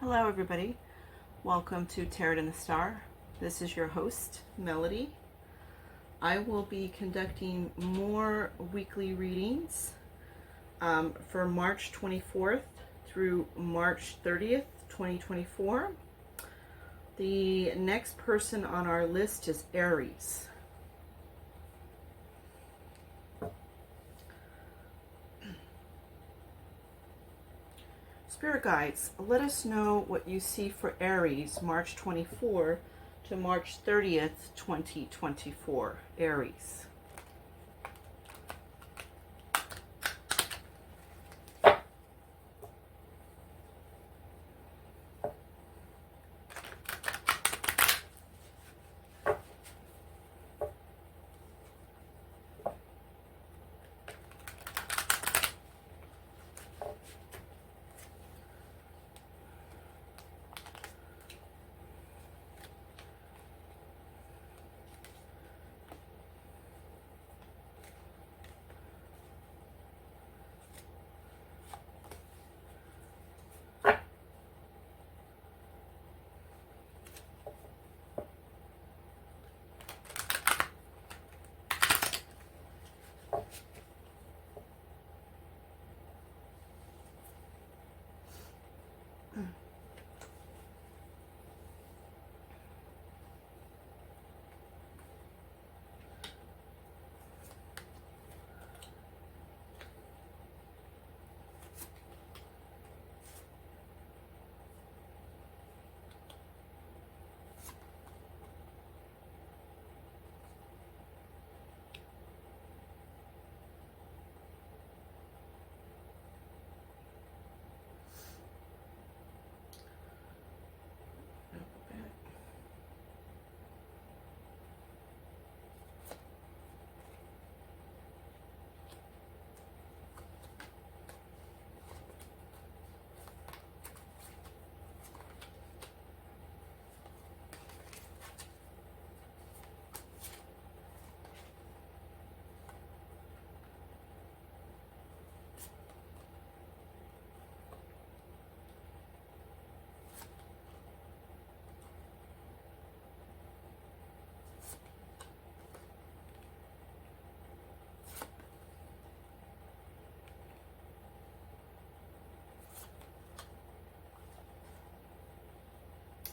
Hello everybody, welcome to Tarot and the Star. This is your host, Melody. I will be conducting more weekly readings for March 24th through March 30th, 2024. The next person on our list is Aries. Spirit guides, let us know what you see for Aries, March 24 to March 30th, 2024. Aries.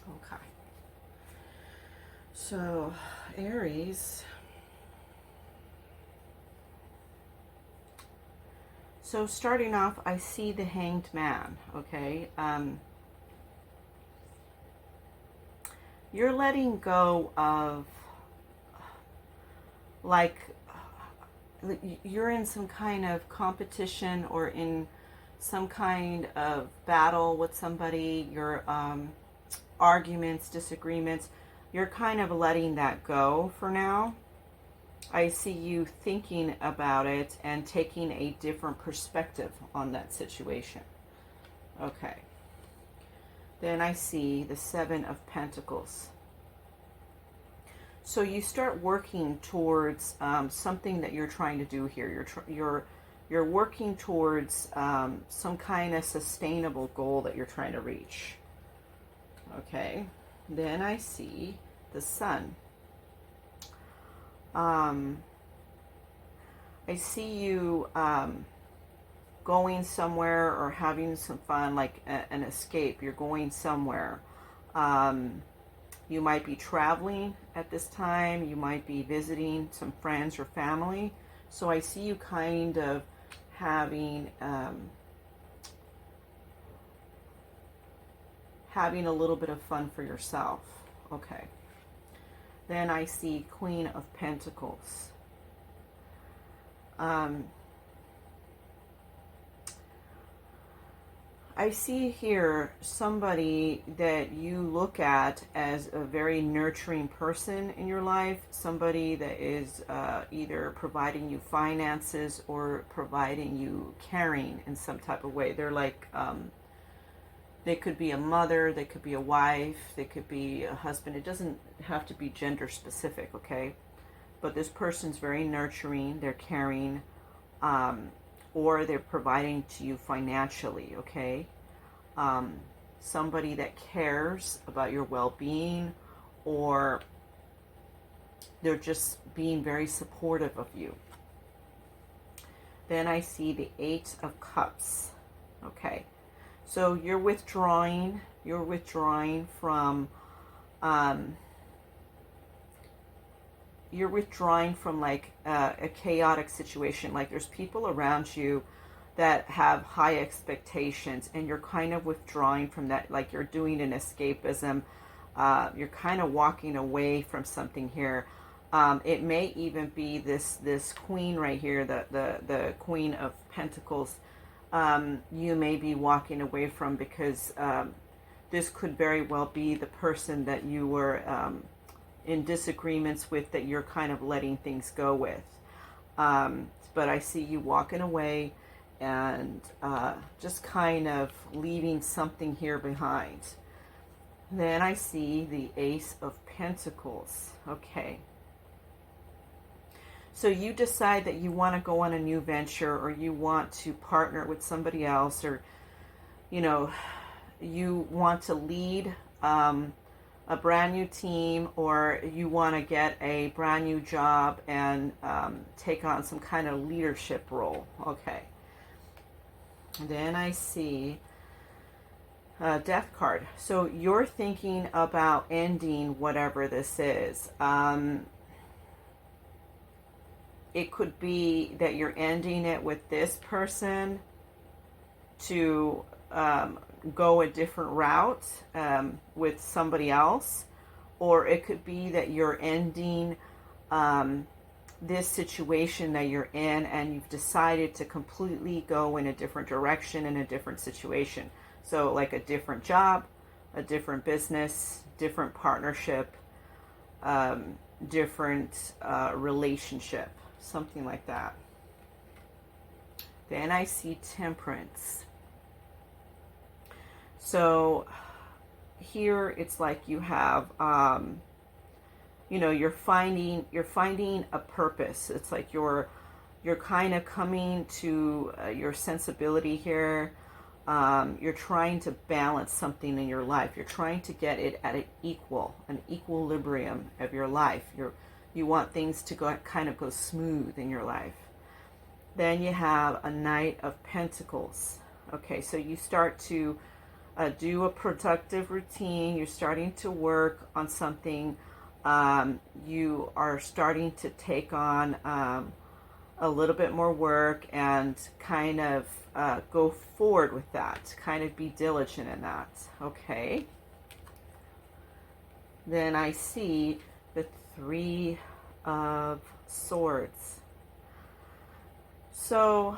Okay. So, Aries. So starting off, I see the Hanged Man, okay? You're letting go of, like, you're in some kind of competition or in some kind of battle with somebody, your arguments, disagreements. You're kind of letting that go for now. I see you thinking about it and taking a different perspective on that situation. Okay. Then I see the Seven of Pentacles. So you start working towards something that you're trying to do here. You're working towards some kind of sustainable goal that you're trying to reach. Okay. Then I see the Sun. I see you going somewhere or having some fun, like an escape. You're going somewhere. You might be traveling at this time. You might be visiting some friends or family. So I see you kind of having having a little bit of fun for yourself. Okay. Then I see Queen of Pentacles. I see here somebody that you look at as a very nurturing person in your life, somebody that is either providing you finances or providing you caring in some type of way. They're like, they could be a mother, they could be a wife, they could be a husband. It doesn't have to be gender specific, okay? But this person's very nurturing, they're caring, or they're providing to you financially, okay? somebody that cares about your well-being, or they're just being very supportive of you. Then I see the Eight of Cups. Okay, so you're withdrawing from like a chaotic situation. Like there's people around you that have high expectations, and you're kind of withdrawing from that. Like you're doing an escapism. You're kind of walking away from something here. It may even be this queen right here, the Queen of Pentacles. You may be walking away from, because this could very well be the person that you were in disagreements with, that you're kind of letting things go with. But I see you walking away and just kind of leaving something here behind. Then I see the Ace of Pentacles. Okay. So you decide that you want to go on a new venture, or you want to partner with somebody else, or, you know, you want to lead a brand new team, or you want to get a brand new job and take on some kind of leadership role. Okay. Then I see Death card. So you're thinking about ending whatever this is. It could be that you're ending it with this person to go a different route with somebody else, or it could be that you're ending this situation that you're in, and you've decided to completely go in a different direction, in a different situation. So like a different job, a different business, different partnership, different relationship, something like that. Then I see Temperance. So here it's like you have, you know, you're finding a purpose. It's like you're kind of coming to your sensibility here. You're trying to balance something in your life. You're trying to get it at an equilibrium of your life. You want things to go smooth in your life. Then you have a Knight of Pentacles. Okay, so you start to do a productive routine. You're starting to work on something. You are starting to take on a little bit more work, and kind of go forward with that. Kind of be diligent in that. Okay. Then I see the Three of Swords. So,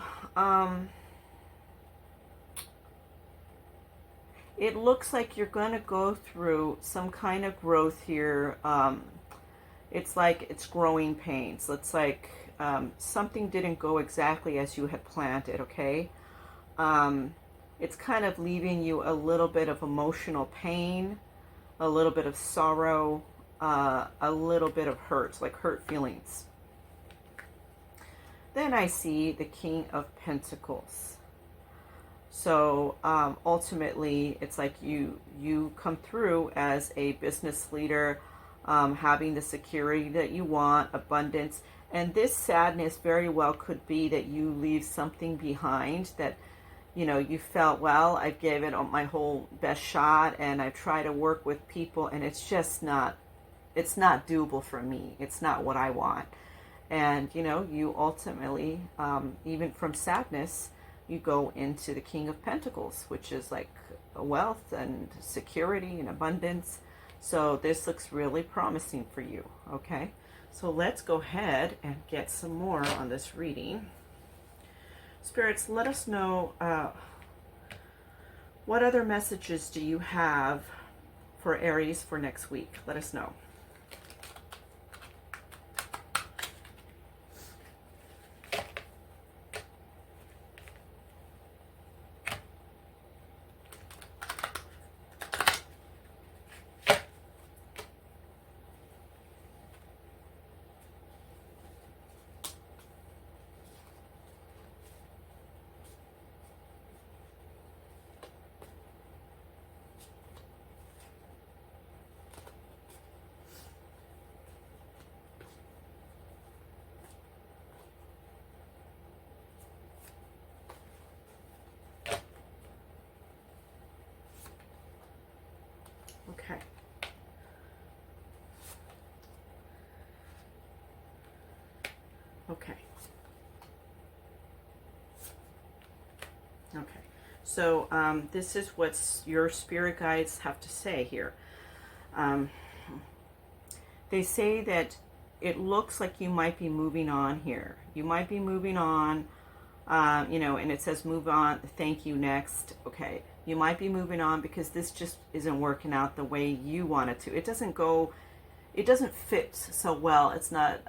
it looks like you're going to go through some kind of growth here. It's like it's growing pains. It's like something didn't go exactly as you had planned it, okay? It's kind of leaving you a little bit of emotional pain, a little bit of sorrow, a little bit of hurt, like hurt feelings. Then I see the King of Pentacles. So ultimately, it's like you come through as a business leader, having the security that you want, abundance. And this sadness very well could be that you leave something behind that, you know, you felt, well, I gave it my whole best shot, and I try to work with people, and it's just not, it's not doable for me. It's not what I want. And, you know, you ultimately, even from sadness, you go into the King of Pentacles, which is like wealth and security and abundance. So this looks really promising for you, okay? So let's go ahead and get some more on this reading. Spirits, let us know what other messages do you have for Aries for next week? Let us know. Okay. Okay. Okay. So this is what your spirit guides have to say here. They say that it looks like you might be moving on here. You might be moving on, you know, and it says move on, thank you, next. Okay. You might be moving on because this just isn't working out the way you want it to. It doesn't fit so well. It's not,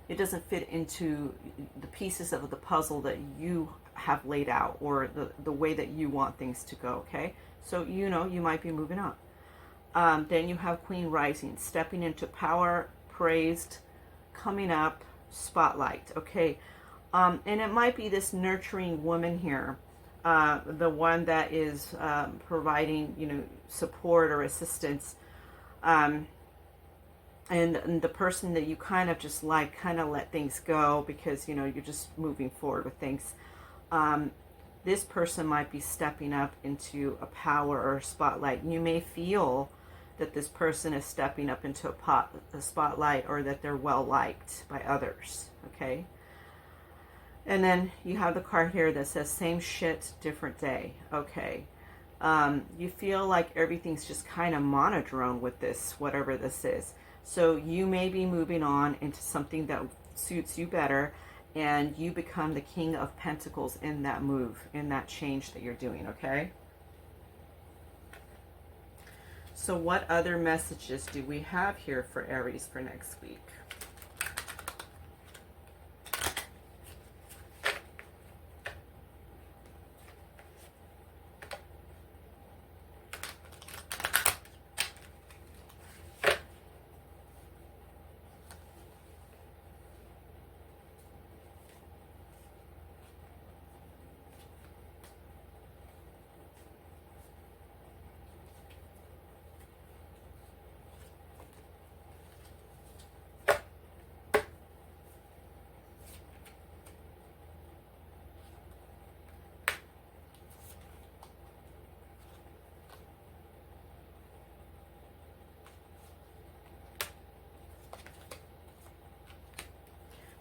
it doesn't fit into the pieces of the puzzle that you have laid out, or the way that you want things to go, okay? So, you know, you might be moving on. Then you have Queen Rising, stepping into power, praised, coming up, spotlight, okay? And it might be this nurturing woman here, the one that is providing, you know, support or assistance, and the person that you kind of just like, kind of let things go because, you know, you're just moving forward with things. This person might be stepping up into a power or a spotlight. You may feel that this person is stepping up into a spotlight, or that they're well liked by others, okay? And then you have the card here that says same shit, different day, okay? You feel like everything's just kind of monodrone with this, whatever this is. So you may be moving on into something that suits you better, and you become the King of Pentacles in that move, in that change that you're doing, okay? So what other messages do we have here for Aries for next week?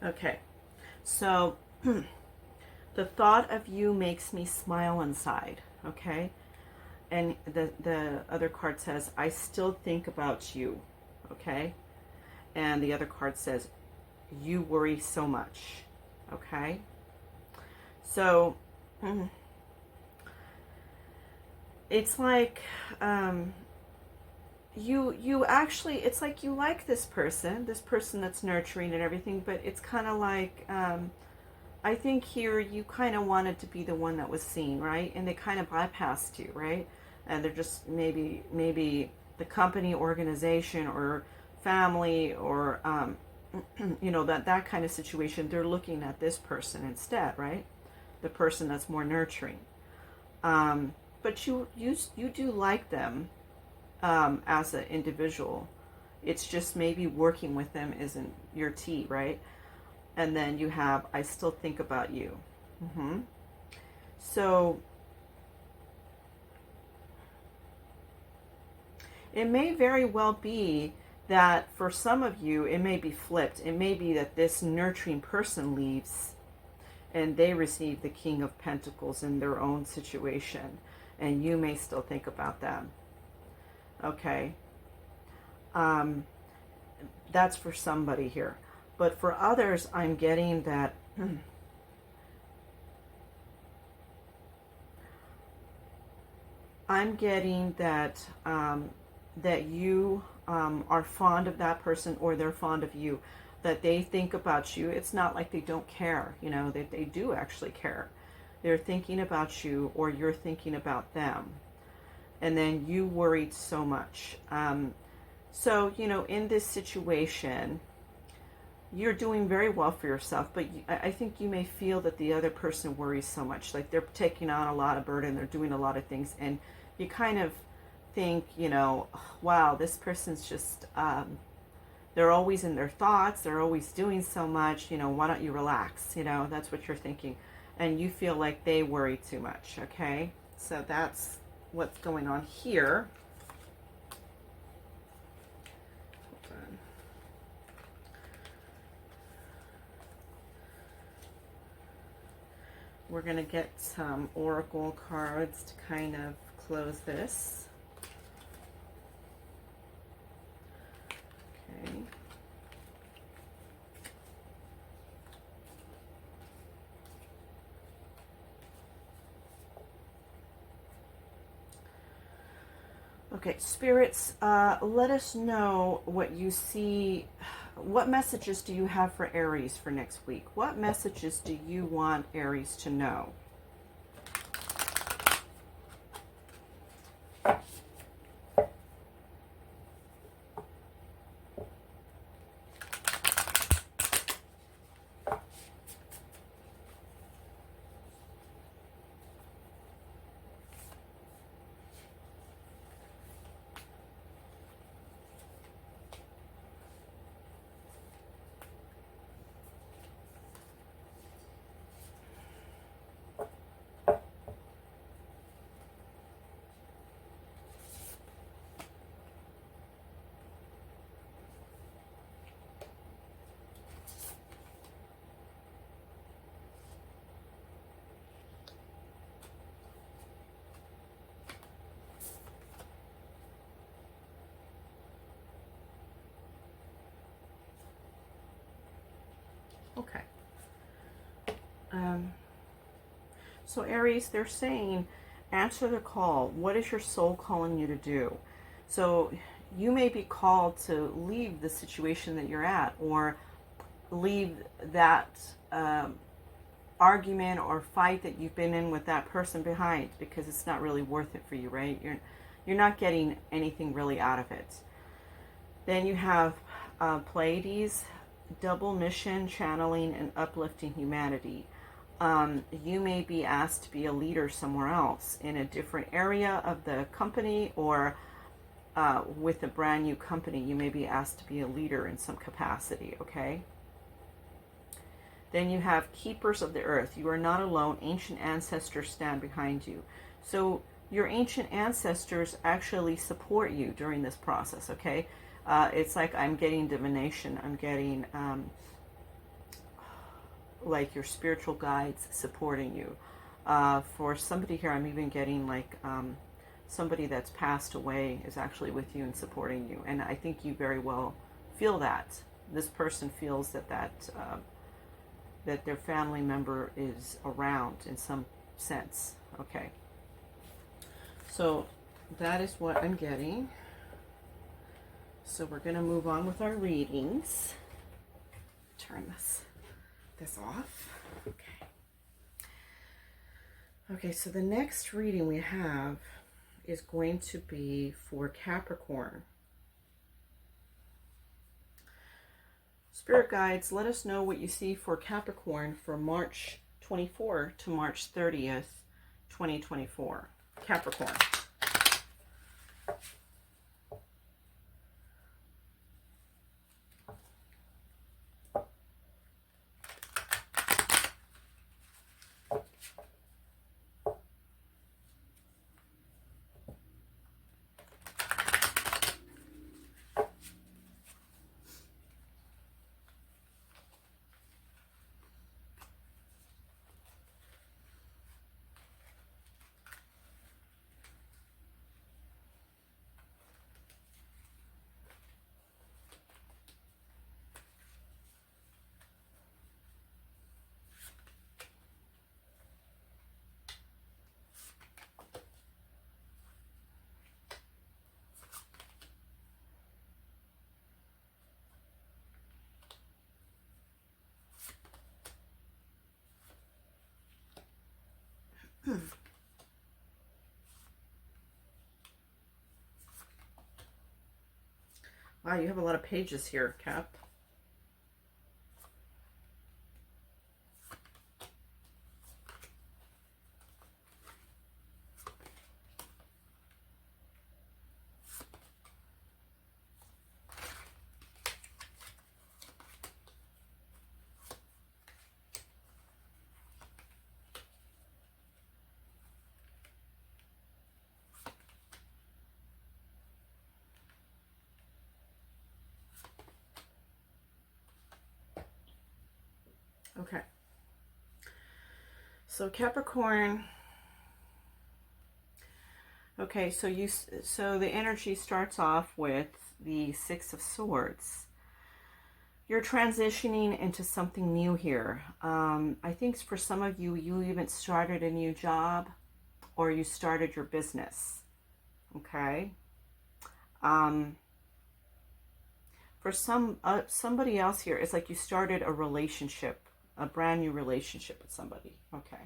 Okay, so the thought of you makes me smile inside, okay? And the other card says, I still think about you, okay? And the other card says, you worry so much, okay? So it's like you actually, it's like you like this person that's nurturing and everything, but it's kind of like, I think here you kind of wanted to be the one that was seen, right? And they kind of bypassed you, right? And they're just maybe the company, organization, or family, or you know, that kind of situation. They're looking at this person instead, right? The person that's more nurturing. But you do like them as an individual. It's just maybe working with them isn't your tea, right? And then you have, I still think about you. So it may very well be that for some of you, it may be flipped. It may be that this nurturing person leaves and they receive the King of Pentacles in their own situation, and you may still think about them. Okay. That's for somebody here. But for others, I'm getting that that you are fond of that person, or they're fond of you, that they think about you. It's not like they don't care, you know, they do actually care. They're thinking about you, or you're thinking about them. And then you worried so much. So, you know, in this situation, you're doing very well for yourself, but I think you may feel that the other person worries so much, like they're taking on a lot of burden, they're doing a lot of things, and you kind of think, you know, wow, this person's just, they're always in their thoughts, they're always doing so much, you know, why don't you relax, you know, that's what you're thinking, and you feel like they worry too much, okay? So that's what's going on here. we're going to get some oracle cards to kind of close this. Okay. Okay, spirits, let us know what you see. What messages do you have for Aries for next week? What messages do you want Aries to know? Okay. So Aries, they're saying, answer the call. What is your soul calling you to do? So you may be called to leave the situation that you're at, or leave that argument or fight that you've been in with that person behind, because it's not really worth it for you, right? You're not getting anything really out of it. Then you have Pleiades, double mission, channeling, and uplifting humanity. You may be asked to be a leader somewhere else in a different area of the company, or with a brand new company, you may be asked to be a leader in some capacity, okay? Then you have keepers of the earth. You are not alone. Ancient ancestors stand behind you. So your ancient ancestors actually support you during this process, okay? It's like I'm getting divination. I'm getting like your spiritual guides supporting you. For somebody here, I'm even getting like somebody that's passed away is actually with you and supporting you. And I think you very well feel that. This person feels that that their family member is around in some sense. Okay. So that is what I'm getting. So we're going to move on with our readings. Turn this off. Okay. Okay, so the next reading we have is going to be for Capricorn. Spirit guides, let us know what you see for Capricorn for March 24 to March 30th, 2024. Capricorn. Wow, you have a lot of pages here, Cap. Okay. So Capricorn, okay, so the energy starts off with the Six of Swords. You're transitioning into something new here. I think for some of you, you even started a new job or you started your business. Okay. For somebody else here, it's like you started a relationship, a brand new relationship with somebody. Okay.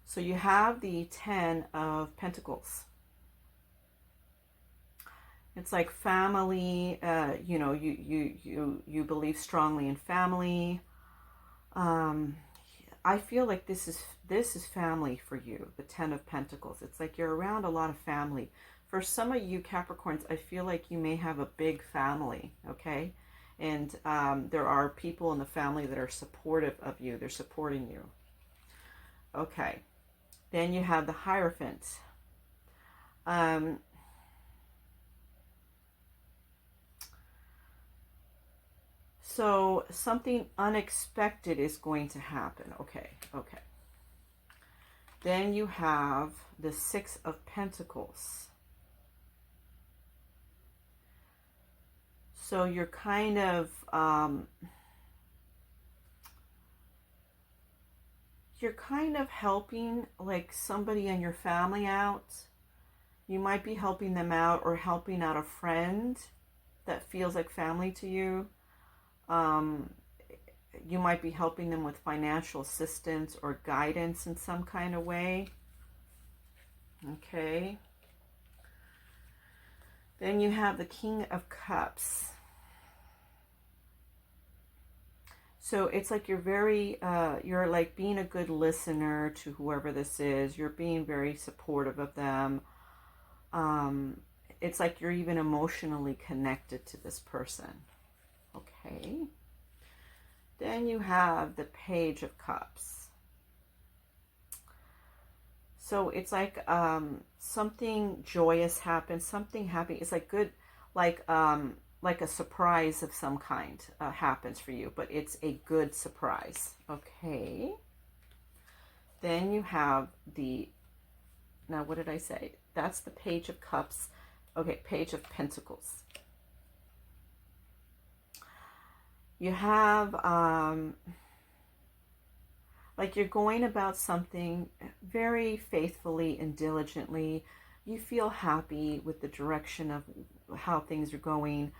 So you have the Ten of Pentacles. It's like family. You know, you believe strongly in family. I feel like this is family for you. The Ten of Pentacles. It's like you're around a lot of family. For some of you Capricorns, I feel like you may have a big family. Okay, and there are people in the family that are supportive of you. They're supporting you. Okay. Then you have the Hierophant. So something unexpected is going to happen. Okay, okay. Then you have the Six of Pentacles. So you're kind of helping like somebody in your family out. You might be helping them out or helping out a friend that feels like family to you. You might be helping them with financial assistance or guidance in some kind of way. Okay. Then you have the King of Cups. So it's like you're very, you're like being a good listener to whoever this is. You're being very supportive of them. It's like you're even emotionally connected to this person. Okay. Then you have the Page of Cups. So it's like something joyous happens, something happy. It's like good, like a surprise of some kind happens for you, but it's a good surprise. Okay. Then you have the, now what did I say? That's the Page of Cups. Okay, Page of Pentacles. You have, like you're going about something very faithfully and diligently. You feel happy with the direction of how things are going.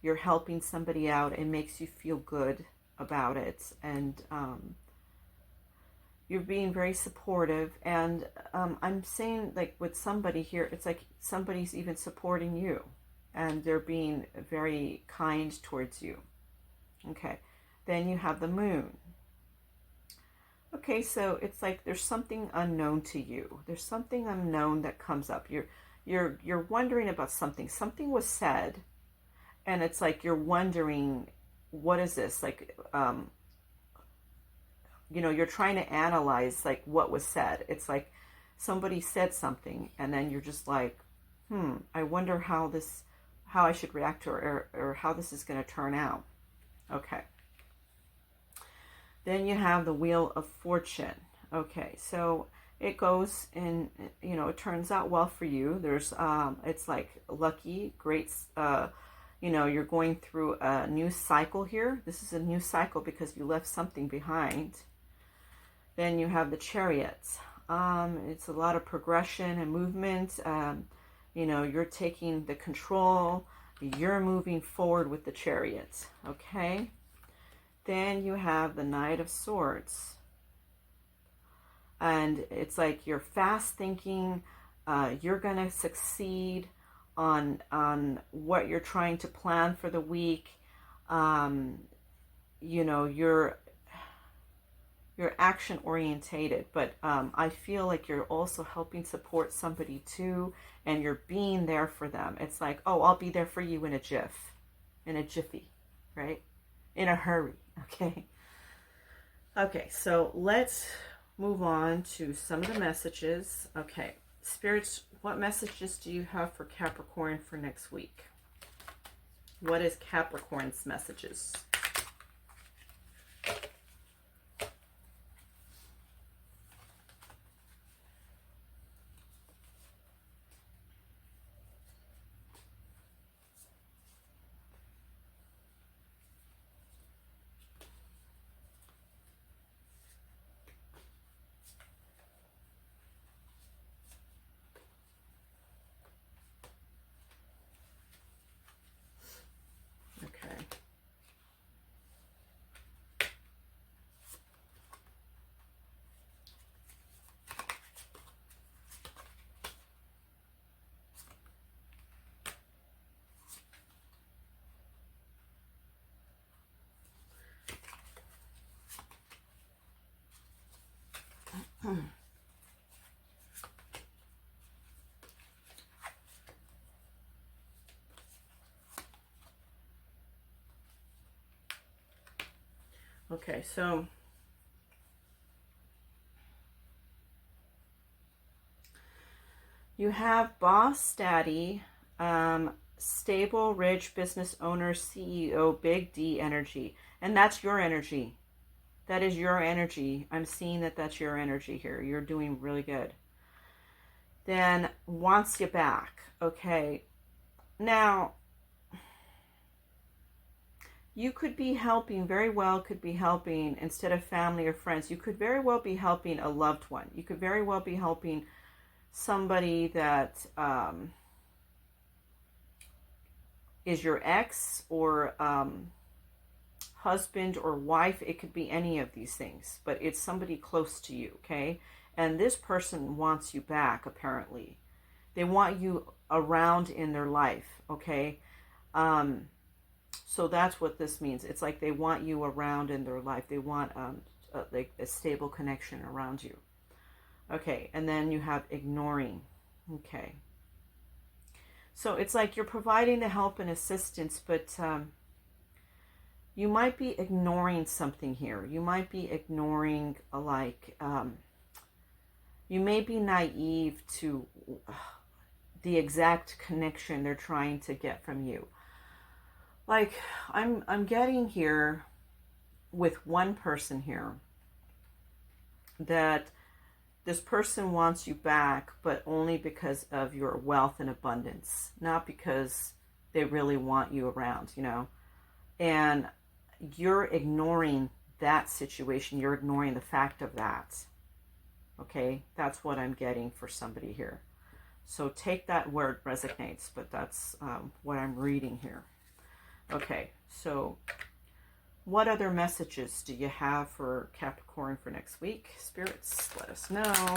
You're helping somebody out. It makes you feel good about it. And you're being very supportive. And I'm saying like with somebody here, it's like somebody's even supporting you. And they're being very kind towards you. Okay. Then you have the Moon. Okay, so it's like there's something unknown to you. There's something unknown that comes up. You're wondering about something. Something was said, and it's like you're wondering, what is this? Like, you know, you're trying to analyze like what was said. It's like somebody said something, and then you're just like, I wonder how I should react to it, or how this is going to turn out. Okay. Then you have the Wheel of Fortune. Okay, so it goes in, you know, it turns out well for you. There's, it's like lucky, great, you know, you're going through a new cycle here. This is a new cycle because you left something behind. Then you have the Chariot. It's a lot of progression and movement. You know, you're taking the control. You're moving forward with the Chariot. Okay. Then you have the Knight of Swords. And it's like you're fast thinking. You're going to succeed on what you're trying to plan for the week. You know, you're action orientated, but I feel like you're also helping support somebody too, and you're being there for them. It's like, oh, I'll be there for you in a jiffy, right? In a hurry. Okay. Okay, so let's move on to some of the messages. Okay, spirits, what messages do you have for Capricorn for next week? What is Capricorn's messages? Okay, so you have boss, daddy, stable, rich, business owner, CEO, big D energy. And that's your energy. That is your energy. I'm seeing that that's your energy here. You're doing really good. Then wants you back. Okay. Now, you could be helping, very well could be helping, instead of family or friends, you could very well be helping a loved one. You could very well be helping somebody that is your ex or husband or wife. It could be any of these things, but it's somebody close to you, okay? And this person wants you back, apparently. They want you around in their life, okay? So that's what this means. It's like they want you around in their life. They want like a stable connection around you. Okay, and then you have ignoring. Okay. So it's like you're providing the help and assistance, but you might be ignoring something here. You might be ignoring, you may be naive to the exact connection they're trying to get from you. Like, I'm getting here with one person here that this person wants you back, but only because of your wealth and abundance, not because they really want you around, you know. And you're ignoring that situation. You're ignoring the fact of that. Okay, that's what I'm getting for somebody here. So take that where it resonates, but that's what I'm reading here. Okay, so what other messages do you have for Capricorn for next week? Spirits, let us know.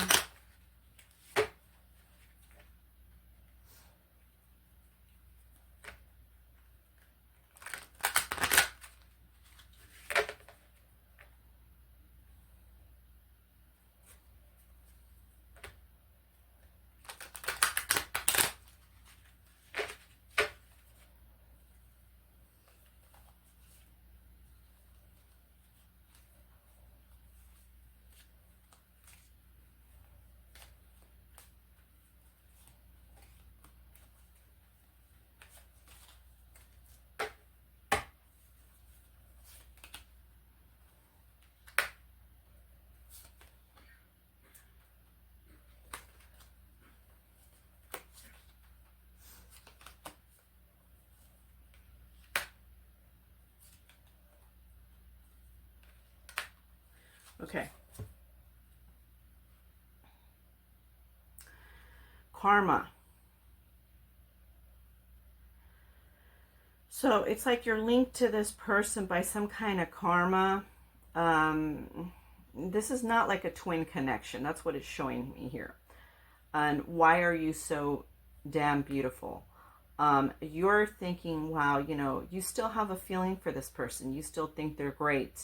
Okay. Karma. So it's like you're linked to this person by some kind of karma. This is not like a twin connection. That's what it's showing me here. And why are you so damn beautiful? You're thinking, wow, you know, you still have a feeling for this person. You still think they're great.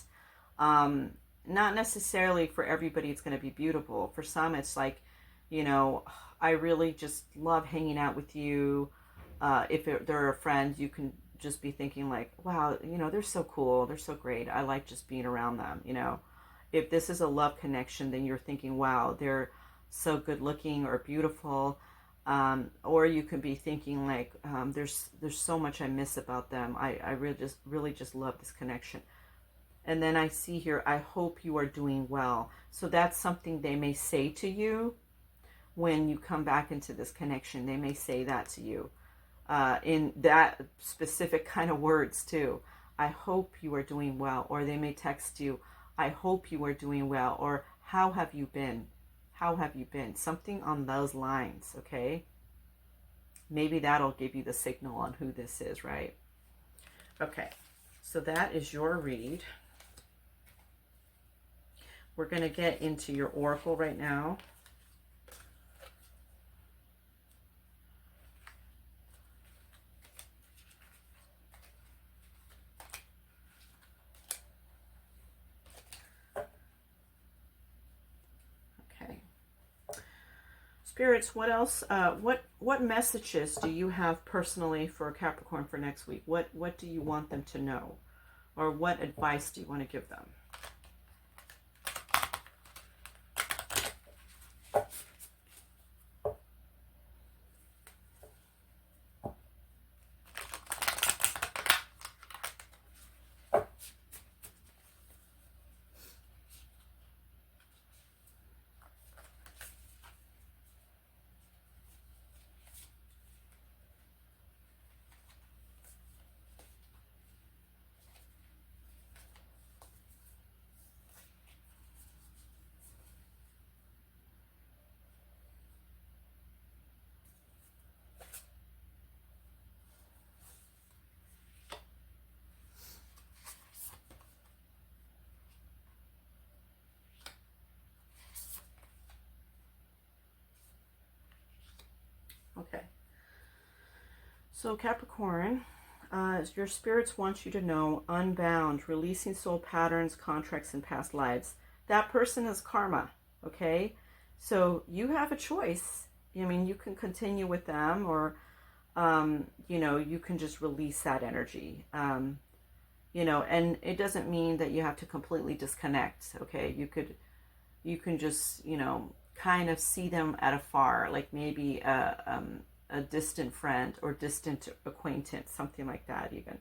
Not necessarily for everybody it's going to be beautiful. For some, it's like, you know, I really just love hanging out with you. If they're a friend, you can just be thinking like, wow, you know, they're so cool. They're so great. I like just being around them, you know. If this is a love connection, then you're thinking, wow, they're so good looking or beautiful. Or you could be thinking like, there's so much I miss about them. I really just love this connection. And then I see here, I hope you are doing well. So that's something they may say to you when you come back into this connection. They may say that to you in that specific kind of words too. I hope you are doing well. Or they may text you, I hope you are doing well. Or how have you been? How have you been? Something on those lines, okay? Maybe that'll give you the signal on who this is, right? Okay, so that is your read. We're going to get into your oracle right now. Okay. Spirits, what else? What messages do you have personally for Capricorn for next week? What do you want them to know? Or what advice do you want to give them? Okay. So Capricorn, your spirits want you to know, unbound, releasing soul patterns, contracts, and past lives. That person is karma, okay? So you have a choice. I mean, you can continue with them, or, you know, you can just release that energy. You know, and it doesn't mean that you have to completely disconnect, okay? You can just, you know, kind of see them at afar, like maybe a distant friend or distant acquaintance, something like that even.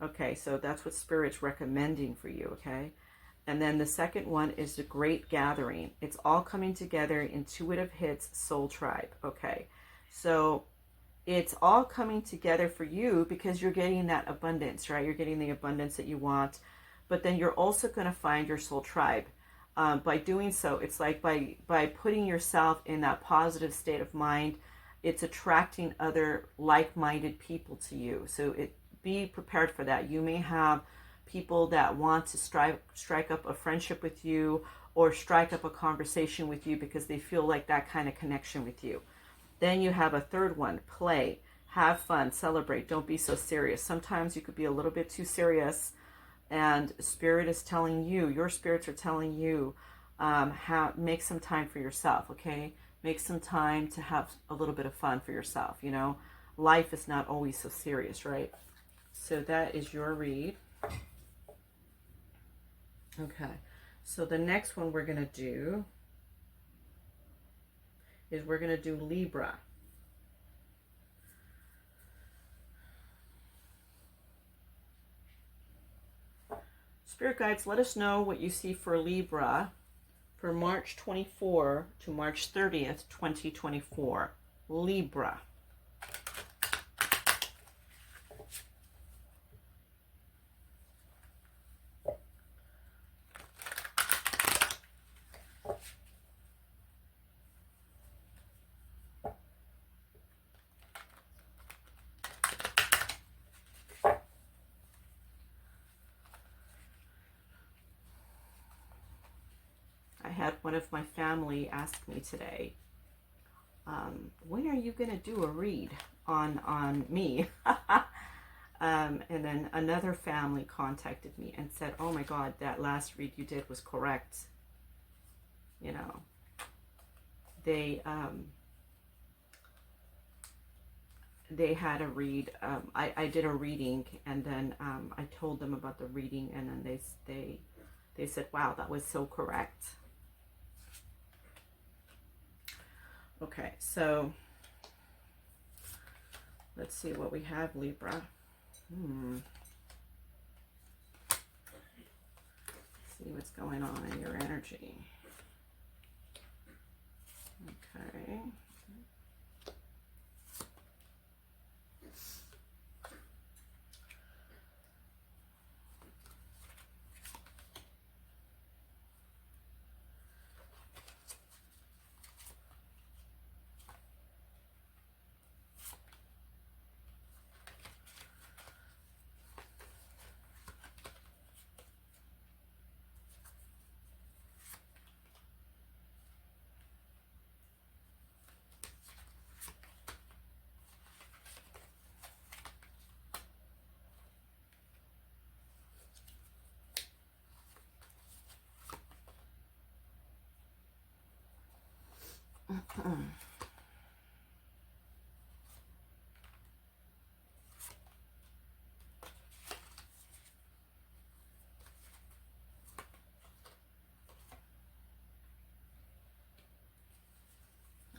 Okay, so that's what Spirit's recommending for you, okay? And then the second one is the Great Gathering. It's all coming together, intuitive hits, soul tribe, okay? So it's all coming together for you because you're getting that abundance, right? You're getting the abundance that you want, but then you're also going to find your soul tribe. By doing so, it's like by putting yourself in that positive state of mind, it's attracting other like-minded people to you. So be prepared for that. You may have people that want to strike up a friendship with you or strike up a conversation with you because they feel like that kind of connection with you. Then you have a third one, play, have fun, celebrate, don't be so serious. Sometimes you could be a little bit too serious, and Spirit is telling you, your spirits are telling you, make some time for yourself, okay? Make some time to have a little bit of fun for yourself, you know? Life is not always so serious, right? So that is your read. Okay, so the next one we're going to do is we're going to do Libra. Spirit guides, let us know what you see for Libra for March 24 to March 30th, 2024. Libra. I had one of my family ask me today, when are you going to do a read on me? And then another family contacted me and said, oh my God, that last read you did was correct. You know, they had a read. I did a reading, and then I told them about the reading, and then they said, wow, that was so correct. Okay, so let's see what we have, Libra. See what's going on in your energy. Okay.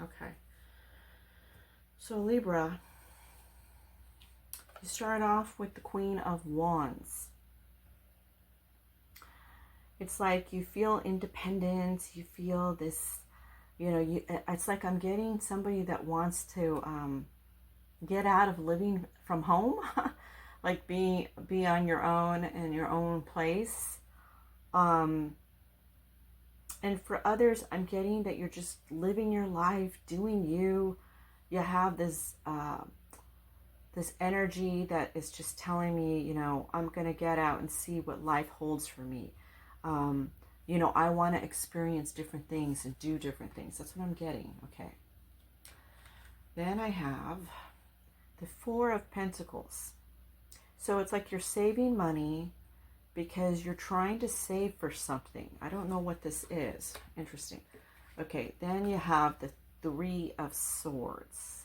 Okay. So Libra, you start off with the Queen of Wands. It's like you feel independence. You feel this, it's like I'm getting somebody that wants to get out of living from home, like be on your own in your own place. And for others, I'm getting that you're just living your life, doing you. You have this this energy that is just telling me, I'm gonna get out and see what life holds for me. I want to experience different things and do different things. That's what I'm getting. Okay. Then I have the Four of Pentacles. So it's like you're saving money because you're trying to save for something. I don't know what this is. Interesting. Okay, then you have the Three of Swords.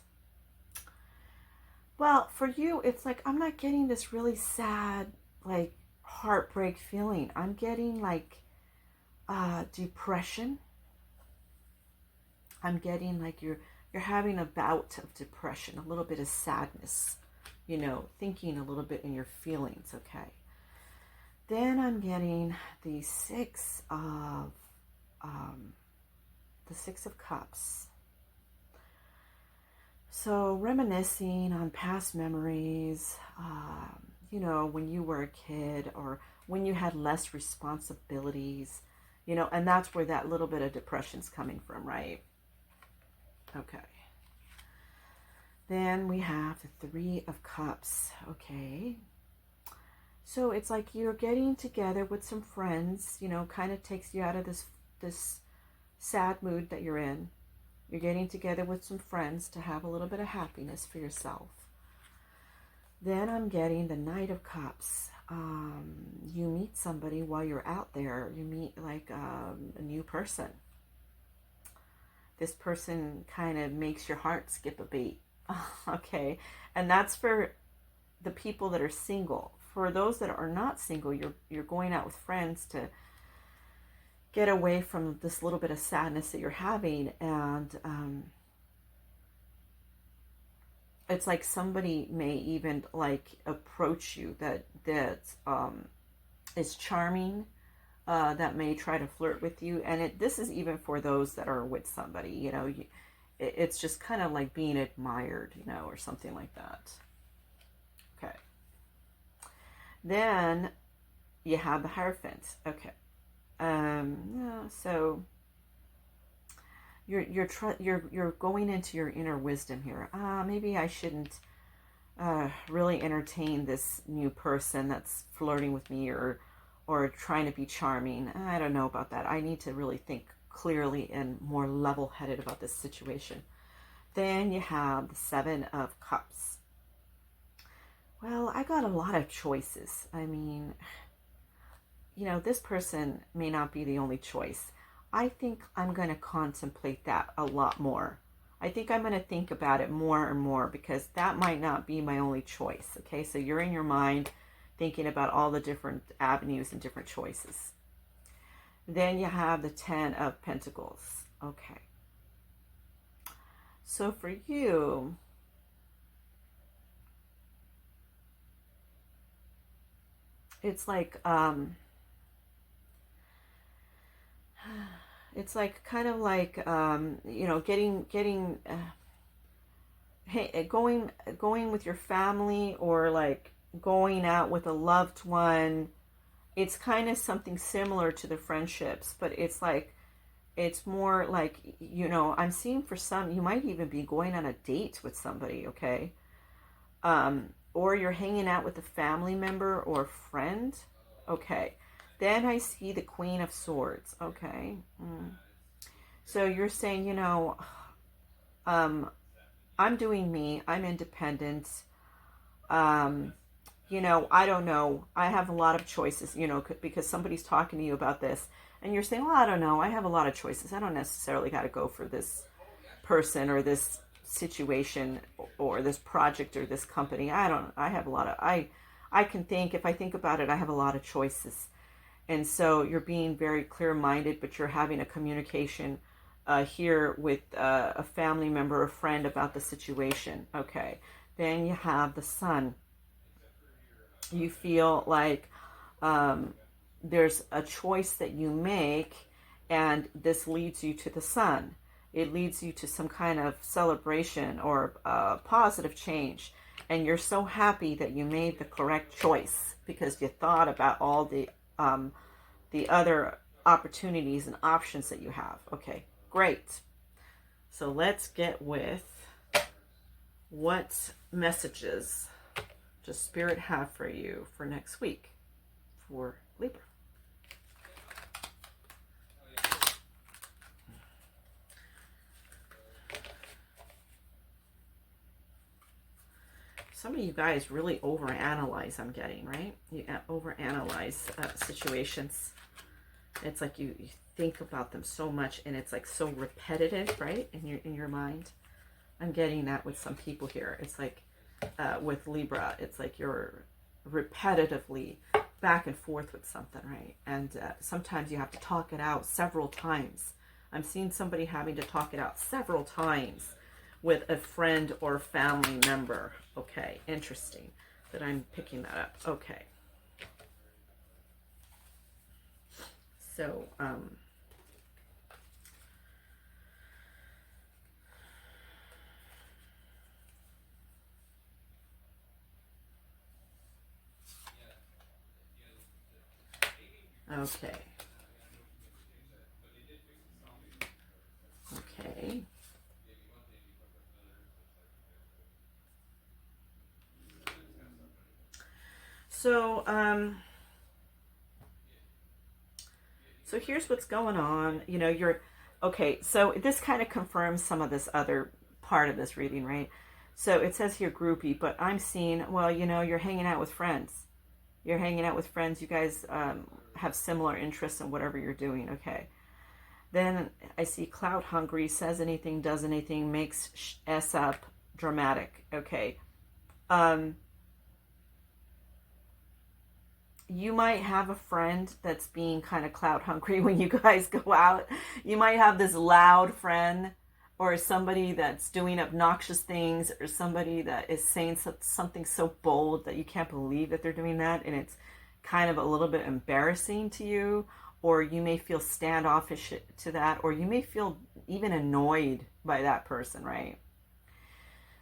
Well, for you, it's like I'm not getting this really sad, like heartbreak feeling. I'm getting like depression. I'm getting like you're having a bout of depression, a little bit of sadness, thinking a little bit in your feelings. Okay. Then I'm getting the Six of Cups. So reminiscing on past memories, when you were a kid or when you had less responsibilities, and that's where that little bit of depression's coming from, right? Okay. Then we have the Three of Cups. Okay. So it's like you're getting together with some friends, kind of takes you out of this sad mood that you're in. You're getting together with some friends to have a little bit of happiness for yourself. Then I'm getting the Knight of Cups. You meet somebody while you're out there. You meet like a new person. This person kind of makes your heart skip a beat. Okay. And that's for the people that are single. For those that are not single, you're going out with friends to get away from this little bit of sadness that you're having. And it's like somebody may even like approach you that is charming, that may try to flirt with you. And this is even for those that are with somebody, it's just kind of like being admired, or something like that. Okay. Then you have the Hierophant. Okay. So you're going into your inner wisdom here. Maybe I shouldn't really entertain this new person that's flirting with me or trying to be charming. I don't know about that. I need to really think clearly and more level-headed about this situation. Then you have the Seven of Cups. Well, I got a lot of choices. I mean, this person may not be the only choice. I think I'm going to contemplate that a lot more. I think I'm going to think about it more and more because that might not be my only choice. Okay, so you're in your mind thinking about all the different avenues and different choices. Then you have the Ten of Pentacles. Okay. So for you, it's like it's like kind of like going with your family or like going out with a loved one. It's kind of something similar to the friendships, but it's like it's more like I'm seeing for some you might even be going on a date with somebody. Okay. Or you're hanging out with a family member or friend. Okay. Then I see the Queen of Swords. Okay. So you're saying, I'm doing me. I'm independent. I don't know. I have a lot of choices, because somebody's talking to you about this. And you're saying, well, I don't know. I have a lot of choices. I don't necessarily got to go for this person or this situation or this project or this company. I have a lot of, I can think, if I think about it, I have a lot of choices. And so you're being very clear-minded, but you're having a communication here with a family member or friend about the situation. Okay. Then you have the Sun. You feel like there's a choice that you make, and this leads you to the Sun. It leads you to some kind of celebration or positive change. And you're so happy that you made the correct choice because you thought about all the other opportunities and options that you have. Okay, great. So let's get with what messages does Spirit have for you for next week for Libra. Some of you guys really overanalyze, I'm getting, right? You overanalyze situations. It's like you think about them so much, and it's like so repetitive, right? In your mind. I'm getting that with some people here. It's like with Libra, it's like you're repetitively back and forth with something, right? And sometimes you have to talk it out several times. I'm seeing somebody having to talk it out several times with a friend or family member. Okay, interesting that I'm picking that up. Okay. So, okay. Okay. So, so here's what's going on. You know, okay, so this kind of confirms some of this other part of this reading, right? So it says here groupie, but I'm seeing, well, you know, you're hanging out with friends. You're hanging out with friends. You guys have similar interests in whatever you're doing, okay? Then I see clout hungry, says anything, does anything, makes S up, dramatic, okay? You might have a friend that's being kind of clout hungry when you guys go out. You might have this loud friend, or somebody that's doing obnoxious things, or somebody that is saying something so bold that you can't believe that they're doing that, and it's kind of a little bit embarrassing to you, or you may feel standoffish to that, or you may feel even annoyed by that person, right?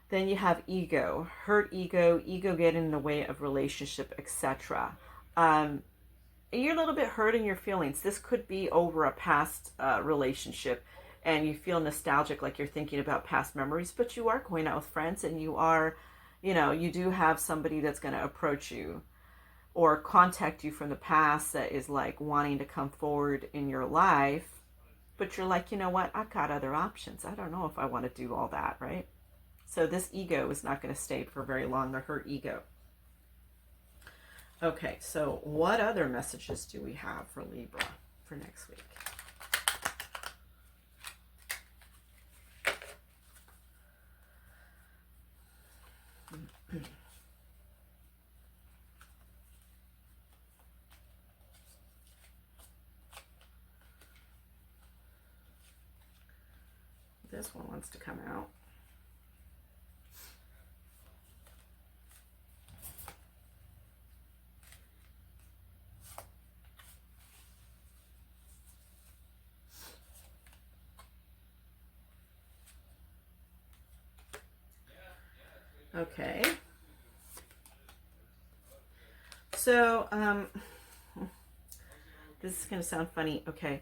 Then you have ego, hurt ego getting in the way of relationship, etc. You're a little bit hurt in your feelings. This could be over a past relationship, and you feel nostalgic, like you're thinking about past memories, but you are going out with friends, and you are, you know, you do have somebody that's going to approach you or contact you from the past that is like wanting to come forward in your life, but you're like, you know what, I've got other options. I don't know if I want to do all that, right? So this ego is not going to stay for very long, the hurt ego. Okay, so what other messages do we have for Libra for next week? This one wants to come out. Okay. So, this is going to sound funny. Okay.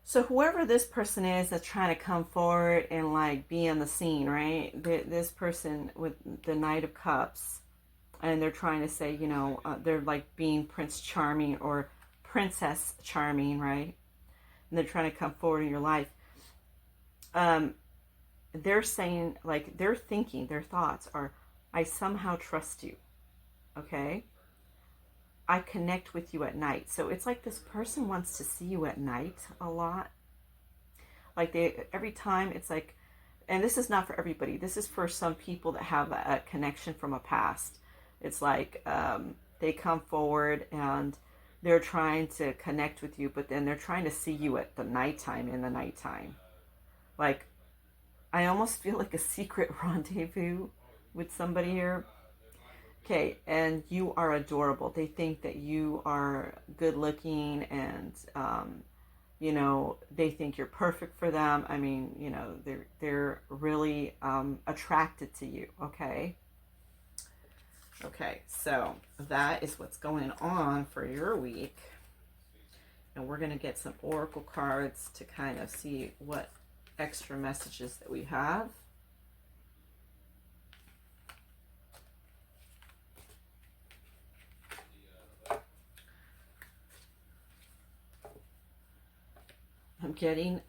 So whoever this person is that's trying to come forward and like be on the scene, right? This person with the Knight of Cups, and they're trying to say, you know, they're like being Prince Charming or Princess Charming, right? And they're trying to come forward in your life. They're saying, like, they're thinking, their thoughts are, I somehow trust you, okay? I connect with you at night. So it's like this person wants to see you at night a lot. Like every time it's like, and this is not for everybody. This is for some people that have a connection from a past. It's like they come forward and they're trying to connect with you, but then they're trying to see you at the nighttime, in the nighttime. Like, I almost feel like a secret rendezvous with somebody here. Okay, and you are adorable. They think that you are good looking and, you know, they think you're perfect for them. I mean, you know, they're really attracted to you, okay? Okay, so that is what's going on for your week. And we're going to get some oracle cards to kind of see what extra messages that we have. I'm getting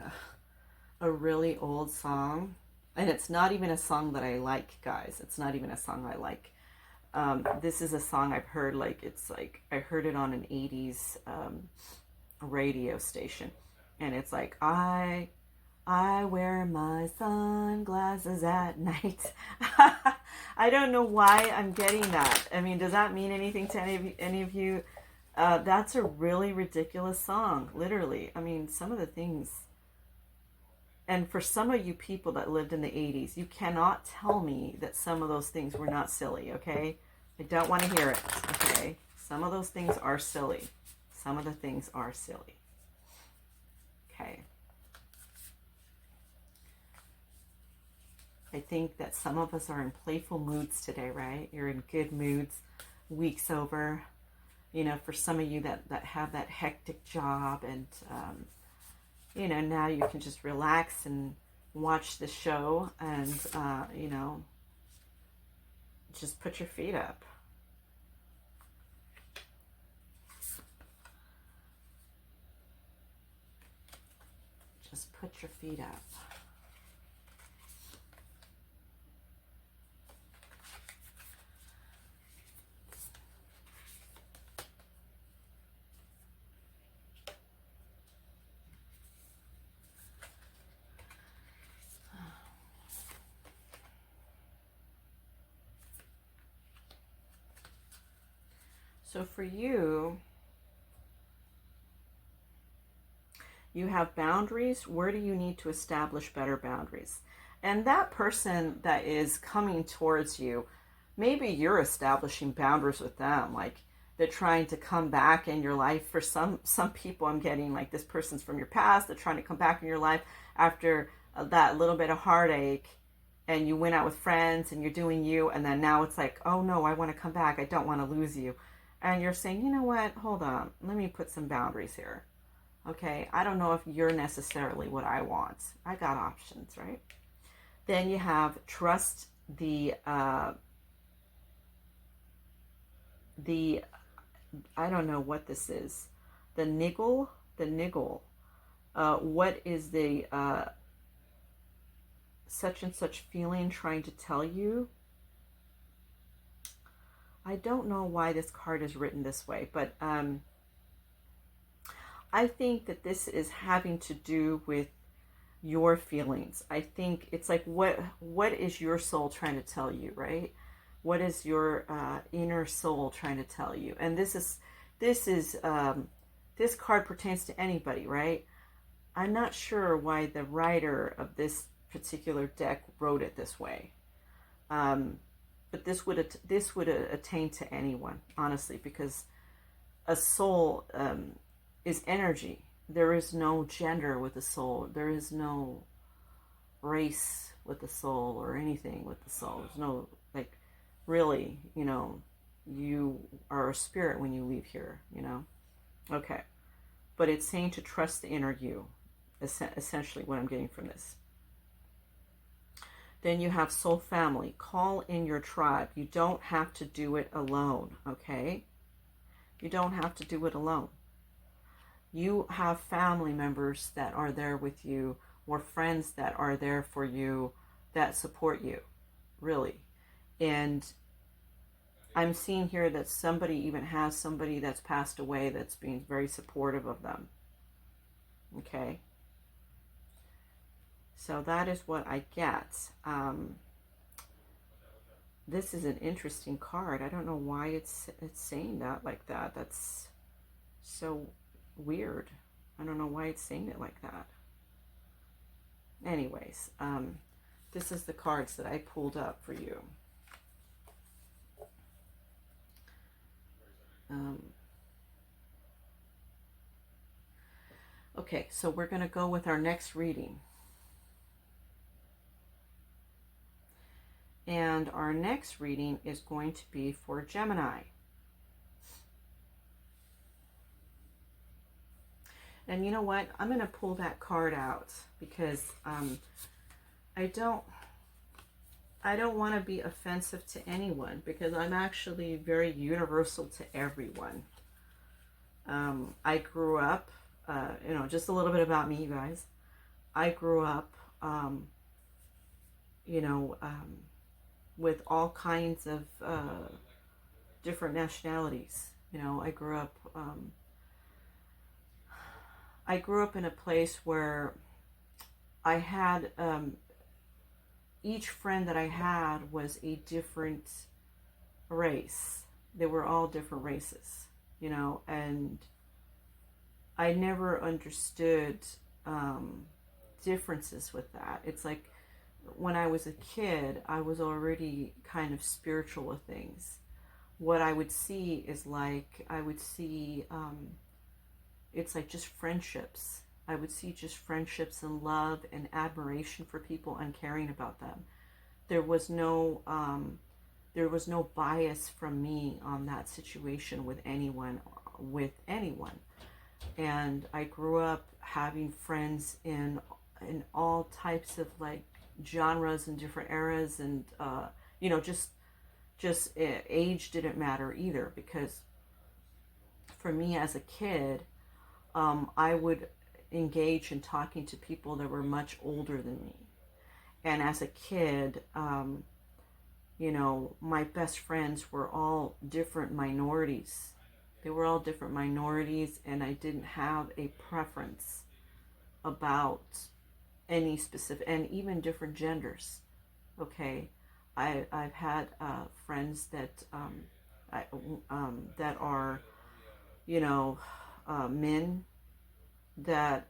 a really old song, and it's not even a song that I like, guys. It's not even a song I like. This is a song I've heard, like, it's like, I heard it on an 80s radio station, and it's like, I wear my sunglasses at night. I don't know why I'm getting that. I mean, does that mean anything to any of you? That's a really ridiculous song, literally. I mean, some of the things, and for some of you people that lived in the 80s, you cannot tell me that some of those things were not silly, okay? I don't want to hear it, okay? Some of those things are silly. Some of the things are silly. Okay. I think that some of us are in playful moods today, right? You're in good moods. Week's over. You know, for some of you that have that hectic job and, you know, now you can just relax and watch the show and, you know, just put your feet up. Just put your feet up. So for you, you have boundaries. Where do you need to establish better boundaries? And that person that is coming towards you, maybe you're establishing boundaries with them. Like, they're trying to come back in your life. For some people, I'm getting like, this person's from your past. They're trying to come back in your life after that little bit of heartache, and you went out with friends and you're doing you, and then now it's like, oh no, I want to come back. I don't want to lose you. And you're saying, you know what, hold on, let me put some boundaries here. Okay, I don't know if you're necessarily what I want. I got options, right? Then you have trust the I don't know what this is. The niggle. What is the such and such feeling trying to tell you? I don't know why this card is written this way, but I think that this is having to do with your feelings. I think it's like, what is your soul trying to tell you, right? What is your inner soul trying to tell you? And this card pertains to anybody, right? I'm not sure why the writer of this particular deck wrote it this way. But this would attain to anyone, honestly, because a soul is energy. There is no gender with the soul. There is no race with the soul or anything with the soul. There's no, like, really, you know, you are a spirit when you leave here, you know? Okay. But it's saying to trust the inner you, essentially what I'm getting from this. Then you have soul family. Call in your tribe. You don't have to do it alone, okay? You don't have to do it alone. You have family members that are there with you, or friends that are there for you, that support you, really. And I'm seeing here that somebody even has somebody that's passed away that's being very supportive of them, okay? So that is what I get. This is an interesting card. I don't know why it's saying that like that. That's so weird. I don't know why it's saying it like that. anyways, this is the cards that I pulled up for you. Okay, so we're going to go with our next reading. And our next reading is going to be for Gemini. And you know what? I'm going to pull that card out because I don't want to be offensive to anyone, because I'm actually very universal to everyone. I grew up, just a little bit about me, you guys. I grew up, with all kinds of different nationalities. I grew up in a place where I had, each friend that I had was a different race. They were all different races, and I never understood differences with that. It's like when I was a kid, I was already kind of spiritual with things. What I would see is it's like just friendships. I would see just friendships and love and admiration for people and caring about them. There was no bias from me on that situation with anyone. And I grew up having friends in all types of like genres and different eras, and just age didn't matter either, because for me as a kid, I would engage in talking to people that were much older than me. And as a kid, my best friends were all different minorities. They were all different minorities, and I didn't have a preference about any specific, and even different genders. Okay, I've had friends that that are men that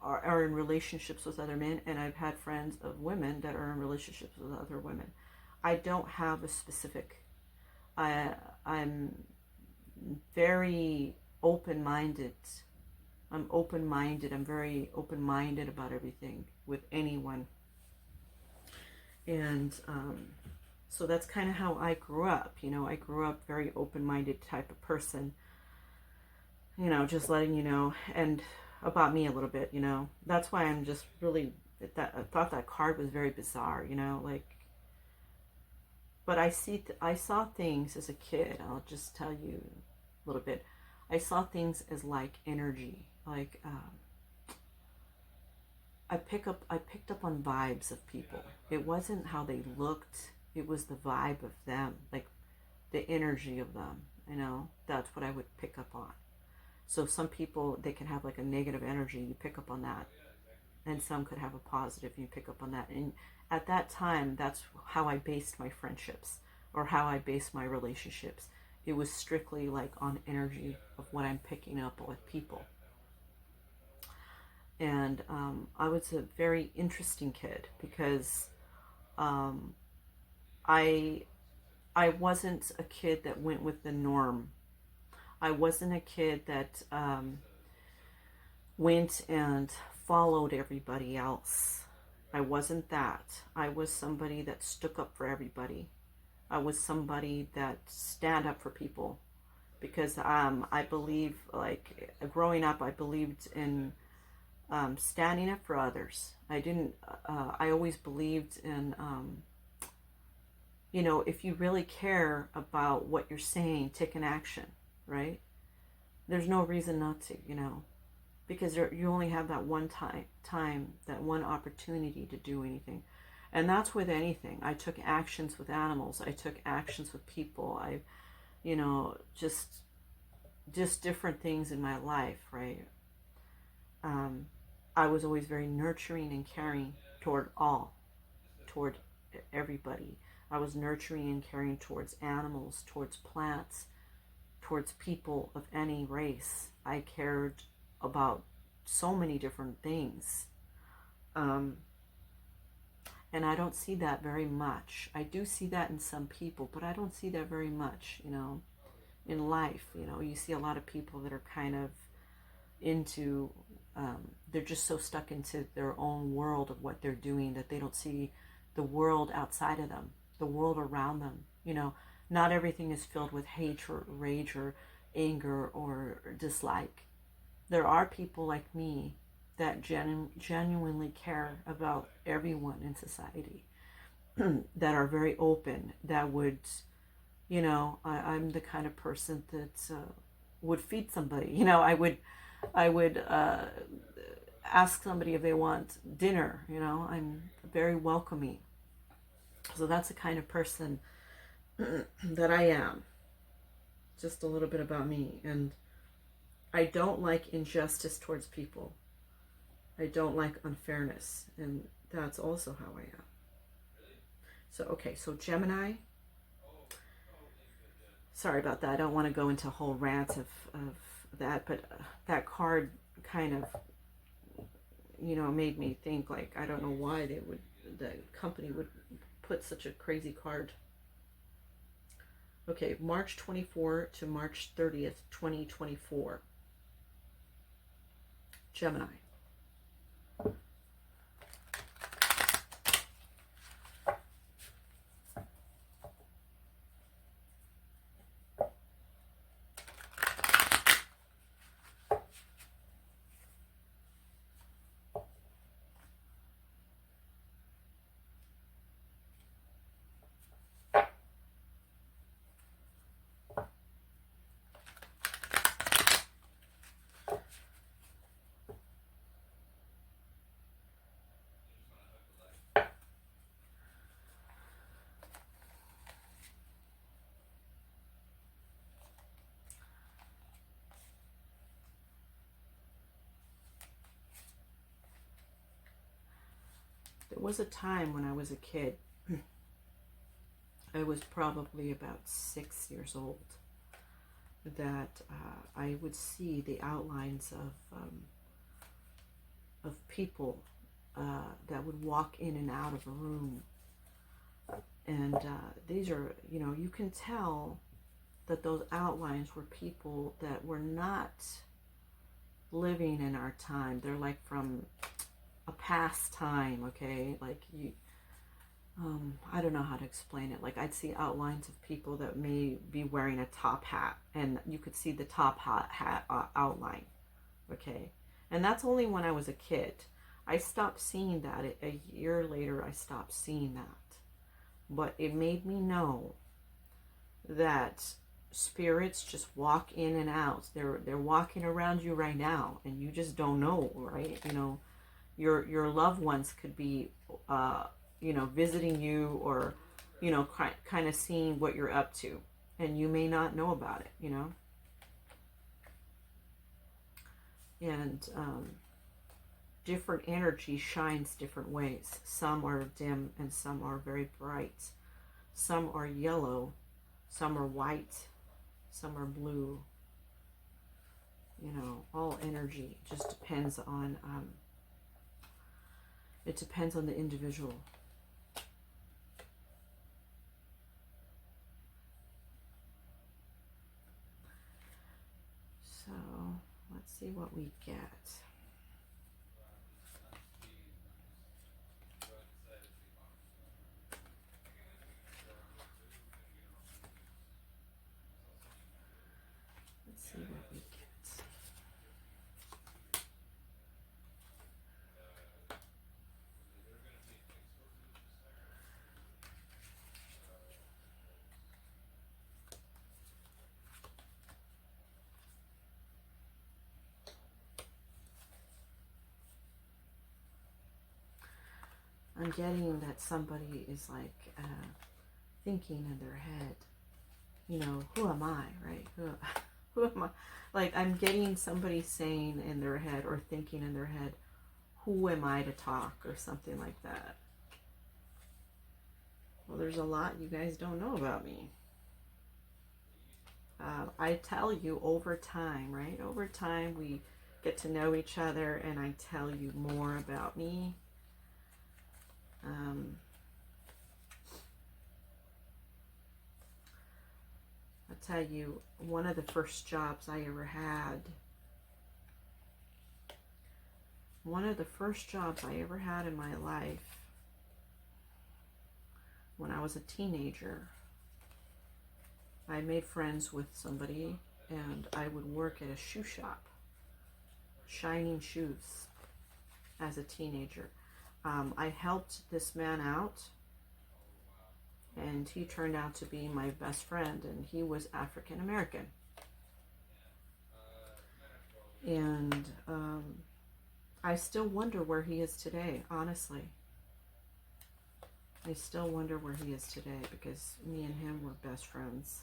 are in relationships with other men, and I've had friends of women that are in relationships with other women. I don't have a specific. I'm very open-minded. I'm open-minded. I'm very open-minded about everything with anyone. And so that's kind of how I grew up. I grew up very open-minded type of person. Just letting you know, and about me a little bit, That's why I'm just really, I thought that card was very bizarre, but I saw things as a kid. I'll just tell you a little bit. I saw things as like energy, like I picked up on vibes of people. It wasn't how they looked, it was the vibe of them, like the energy of them, That's what I would pick up on. So some people, they can have like a negative energy, you pick up on that. And some could have a positive, you pick up on that. And at that time, that's how I based my friendships, or how I based my relationships. It was strictly like on energy of what I'm picking up with people. And I was a very interesting kid, because I wasn't a kid that went with the norm. I wasn't a kid that went and followed everybody else. I wasn't that. I was somebody that stuck up for everybody. I was somebody that stand up for people, because I believe, like growing up, I believed in standing up for others. I always believed in, if you really care about what you're saying, take an action. Right? There's no reason not to, because you only have that one time, that one opportunity to do anything. And that's with anything. I took actions with animals. I took actions with people. I, just different things in my life, right? I was always very nurturing and caring toward everybody. I was nurturing and caring towards animals, towards plants, towards people of any race. I cared about so many different things. And I don't see that very much. I do see that in some people, but I don't see that very much, you know, in life. You know, you see a lot of people that are kind of into, they're just so stuck into their own world of what they're doing that they don't see the world outside of them, the world around them. You know, not everything is filled with hatred, rage, or anger, or dislike. There are people like me that genuinely care about everyone in society, that are very open, that would, you know, I'm the kind of person that would feed somebody. You know, I would ask somebody if they want dinner. You know, I'm very welcoming. So that's the kind of person that I am. Just a little bit about me. And I don't like injustice towards people. I don't like unfairness. And that's also how I am. So, okay, so Gemini. Sorry about that. I don't want to go into a whole rant of that, but that card kind of, you know, made me think, like, I don't know why the company would put such a crazy card. Okay, March 24 to March 30th, 2024. Gemini. There was a time when I was a kid, I was probably about 6 years old, that I would see the outlines of people that would walk in and out of a room. And these are, you know, you can tell that those outlines were people that were not living in our time. They're like from a past time, okay? Like you, I don't know how to explain it. Like I'd see outlines of people that may be wearing a top hat, and you could see the top hat outline, okay? And that's only when I was a kid. I stopped seeing that. A year later, I stopped seeing that. But it made me know that spirits just walk in and out. They're walking around you right now, and you just don't know, right? You know, your loved ones could be, you know, visiting you, or, you know, kind of seeing what you're up to, and you may not know about it, you know. And different energy shines different ways. Some are dim and some are very bright. Some are yellow, some are white, some are blue. You know, all energy just depends on, it depends on the individual. So, let's see what we get. Let's see what we get. I'm getting that somebody is like thinking in their head, you know, who am I, right? Who am I? Like, I'm getting somebody saying in their head, or thinking in their head, who am I to talk, or something like that. Well, there's a lot you guys don't know about me. I tell you over time, right? Over time, we get to know each other, and I tell you more about me. tell you, one of the first jobs I ever had, in my life, when I was a teenager, I made friends with somebody, and I would work at a shoe shop, shining shoes, as a teenager. I helped this man out, and he turned out to be my best friend, and he was African American. And I still wonder where he is today, honestly. I still wonder where he is today, because me and him were best friends.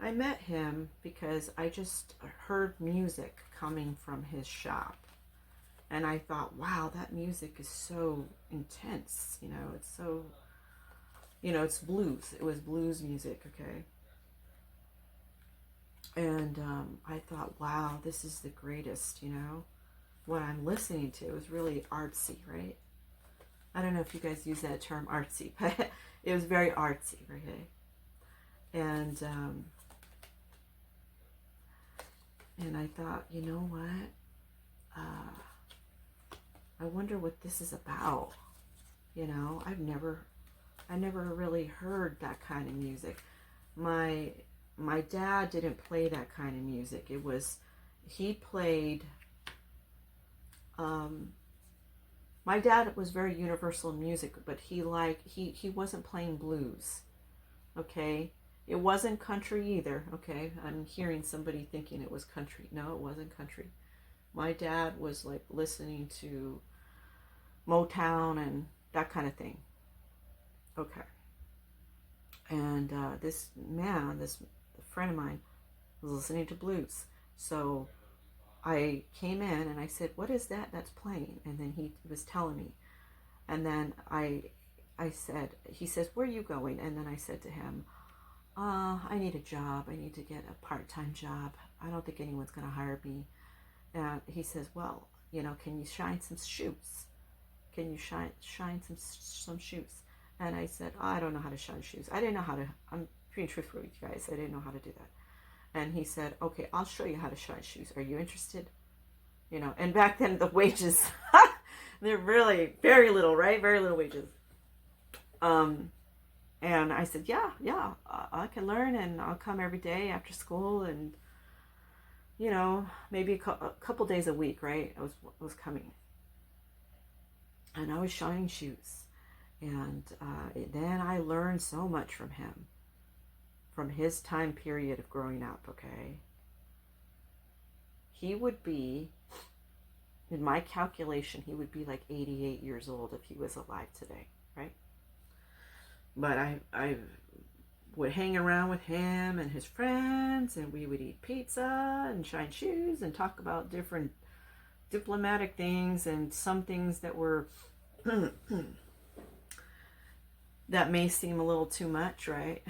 I met him because I just heard music coming from his shop. And I thought, wow, that music is so intense. You know, it's so, you know, it's blues. It was blues music, okay? And I thought, wow, this is the greatest, you know? What I'm listening to is really artsy, right? I don't know if you guys use that term, artsy, but it was very artsy, right? And I thought, you know what? I wonder what this is about. You know, I never really heard that kind of music. My dad didn't play that kind of music. It was, he played, my dad was very universal in music, but he wasn't playing blues, okay? It wasn't country either, okay? I'm hearing somebody thinking it was country. No, it wasn't country. My dad was like listening to Motown and that kind of thing. Okay. And this man, this friend of mine, was listening to blues. So I came in and I said, what is that that's playing? And then he was telling me. And then I said, he says, where are you going? And then I said to him, I need a job. I need to get a part-time job. I don't think anyone's going to hire me. And he says, well, you know, can you shine some shoes? Can you shine some shoes? And I said, oh, I don't know how to shine shoes. I didn't know how to, I'm being truthful with you guys. I didn't know how to do that. And he said, okay, I'll show you how to shine shoes. Are you interested? You know, and back then the wages, they're really very little, right? Very little wages. And I said, yeah, I can learn, and I'll come every day after school, and, you know, maybe a couple days a week, right? I was coming. And I was shining shoes. And then I learned so much from him, from his time period of growing up, okay? He would be, in my calculation, he would be like 88 years old if he was alive today, right? But I would hang around with him and his friends, and we would eat pizza and shine shoes and talk about different diplomatic things, and some things that were that may seem a little too much, right?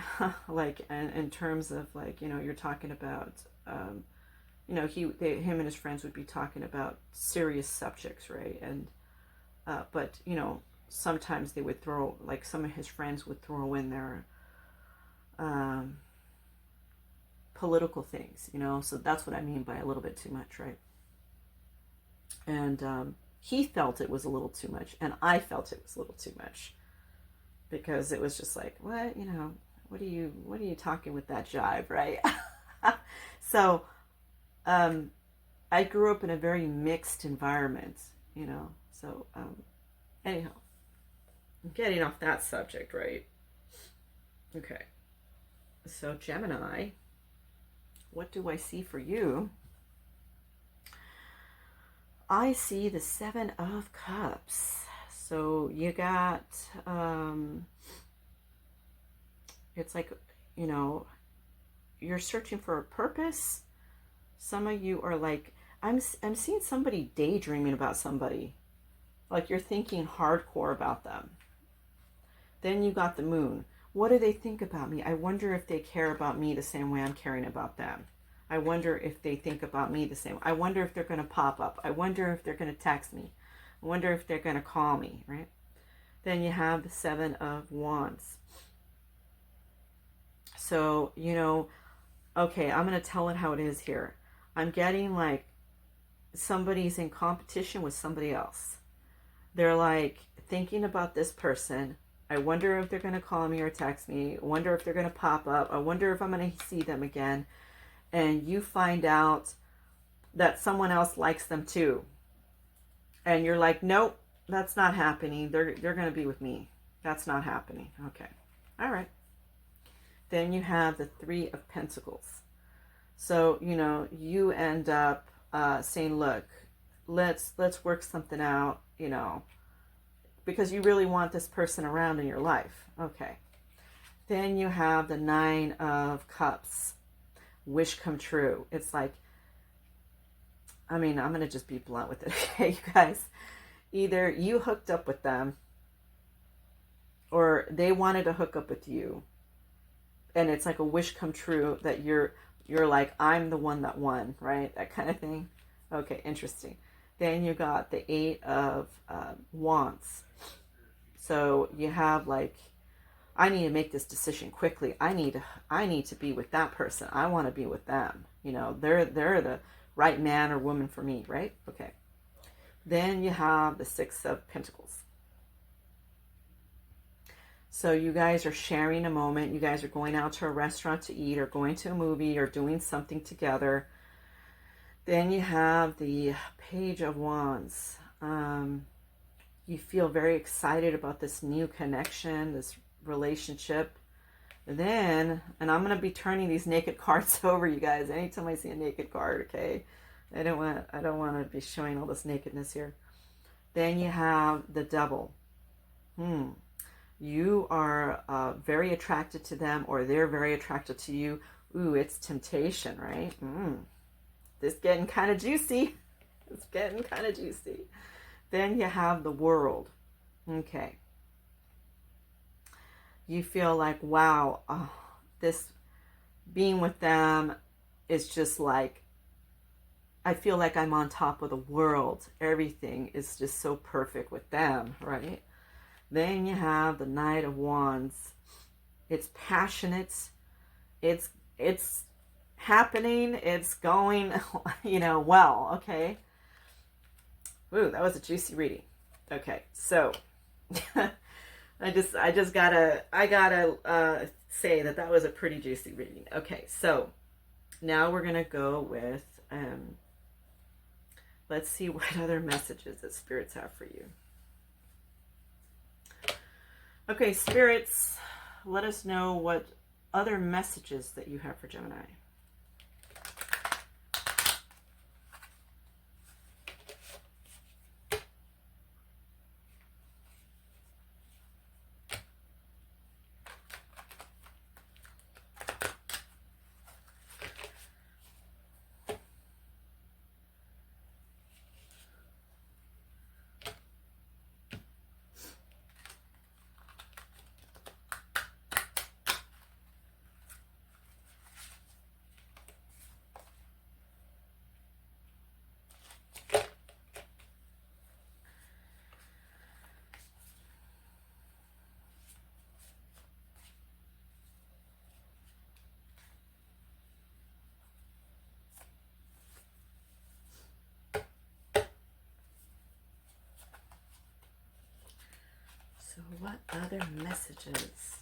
Like in terms of, like, you know, you're talking about, you know, him and his friends would be talking about serious subjects, right? And but, you know, sometimes they would throw, like, some of his friends would throw in their political things, you know, so that's what I mean by a little bit too much, right? And he felt it was a little too much, and I felt it was a little too much, because it was just like, what, you know, what are you talking with that jive, right? So I grew up in a very mixed environment, you know, so anyhow, I'm getting off that subject, right? Okay. So Gemini, what do I see for you? I see the Seven of Cups. So you got, it's like, you know, you're searching for a purpose. Some of you are like, I'm seeing somebody daydreaming about somebody. Like, you're thinking hardcore about them. Then you got the Moon. What do they think about me? I wonder if they care about me the same way I'm caring about them. I wonder if they think about me the same. I wonder if they're going to pop up. I wonder if they're going to text me. I wonder if they're going to call me, right? Then you have the Seven of Wands. So, okay, I'm going to tell it how it is here. I'm getting like somebody's in competition with somebody else. They're like thinking about this person. I wonder if they're going to call me or text me. I wonder if they're going to pop up. I wonder if I'm going to see them again. And you find out that someone else likes them too. And you're like, nope, that's not happening. They're going to be with me. That's not happening. Okay. All right. Then you have the Three of Pentacles. So, you end up saying, look, let's work something out, because you really want this person around in your life. Okay. Then you have the Nine of Cups. Wish come true. It's like, I'm going to just be blunt with it, okay, you guys? Either you hooked up with them or they wanted to hook up with you. And it's like a wish come true that you're like, I'm the one that won, right? That kind of thing. Okay, interesting. Then you got the Eight of Wands. So you have like, I need to make this decision quickly. I need to be with that person. I want to be with them. They're the right man or woman for me, right? Okay. Then you have the Six of Pentacles. So you guys are sharing a moment. You guys are going out to a restaurant to eat or going to a movie or doing something together. Then you have the Page of Wands. You feel very excited about this new connection, this relationship. And I'm going to be turning these naked cards over, you guys. Anytime I see a naked card, okay? I don't want to be showing all this nakedness here. Then you have the Devil. You are very attracted to them, or they're very attracted to you. Ooh, it's temptation, right? This getting kind of juicy. It's getting kind of juicy. Then you have the World. Okay. You feel like, wow, this being with them is just like, I feel like I'm on top of the world. Everything is just so perfect with them, right? Then you have the Knight of Wands. It's passionate. It's happening. It's going, well, okay. Ooh, that was a juicy reading. Okay, so I just gotta say that was a pretty juicy reading. Okay, so now we're gonna go with let's see what other messages that spirits have for you. Okay, spirits, let us know what other messages that you have for Gemini. So what other messages?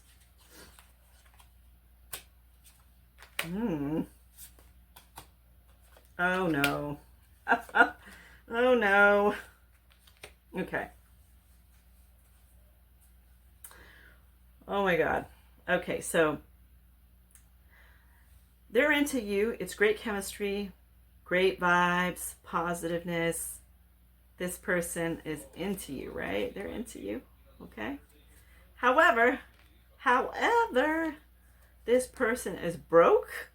Oh no. Oh no. Okay. Oh my God. Okay, so they're into you. It's great chemistry, great vibes, positiveness. This person is into you, right? They're into you. Okay. However, this person is broke.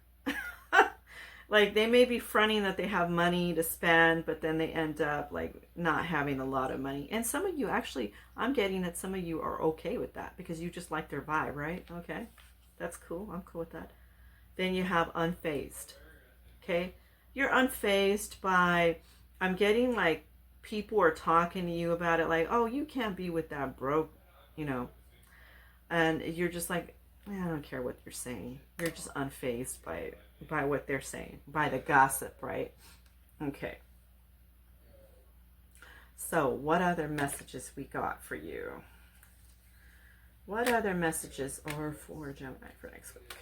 Like they may be fronting that they have money to spend, but then they end up like not having a lot of money. And some of you actually, I'm getting that some of you are okay with that because you just like their vibe, right? Okay. That's cool. I'm cool with that. Then you have unfazed. Okay. You're unfazed by, I'm getting like people are talking to you about it like, oh, you can't be with that broke, and you're just like, I don't care what you're saying. You're just unfazed by what they're saying, by the gossip, right? Okay. So, what other messages we got for you? What other messages are for Gemini for next week?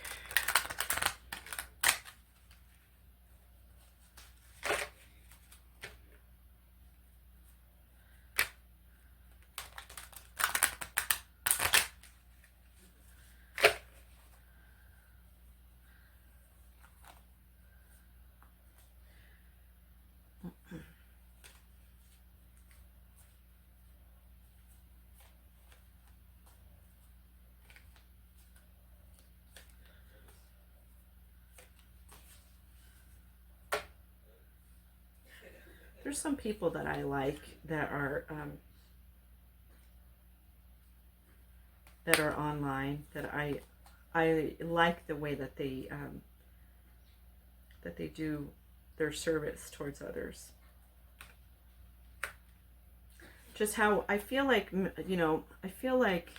There's some people that I like that are online that I like the way that they do their service towards others. Just how I feel like, you know, I feel like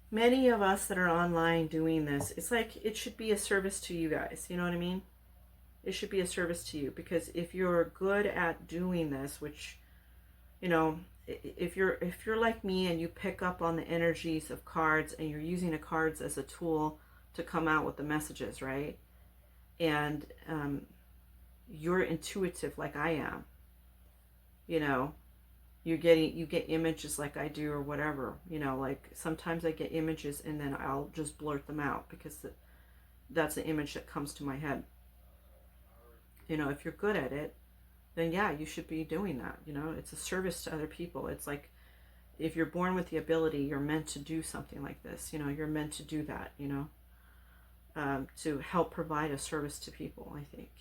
many of us that are online doing this, it's like it should be a service to you guys. You know what I mean? It should be a service to you, because if you're good at doing this, which, you know, if you're like me and you pick up on the energies of cards and you're using the cards as a tool to come out with the messages, right? And you're intuitive like I am, you know, you get images like I do or whatever, you know, like sometimes I get images and then I'll just blurt them out because that's the image that comes to my head. You know, if you're good at it, then yeah, you should be doing that. You know, it's a service to other people. It's like if you're born with the ability, you're meant to do something like this. You know, you're meant to do that, you know, to help provide a service to people, I think.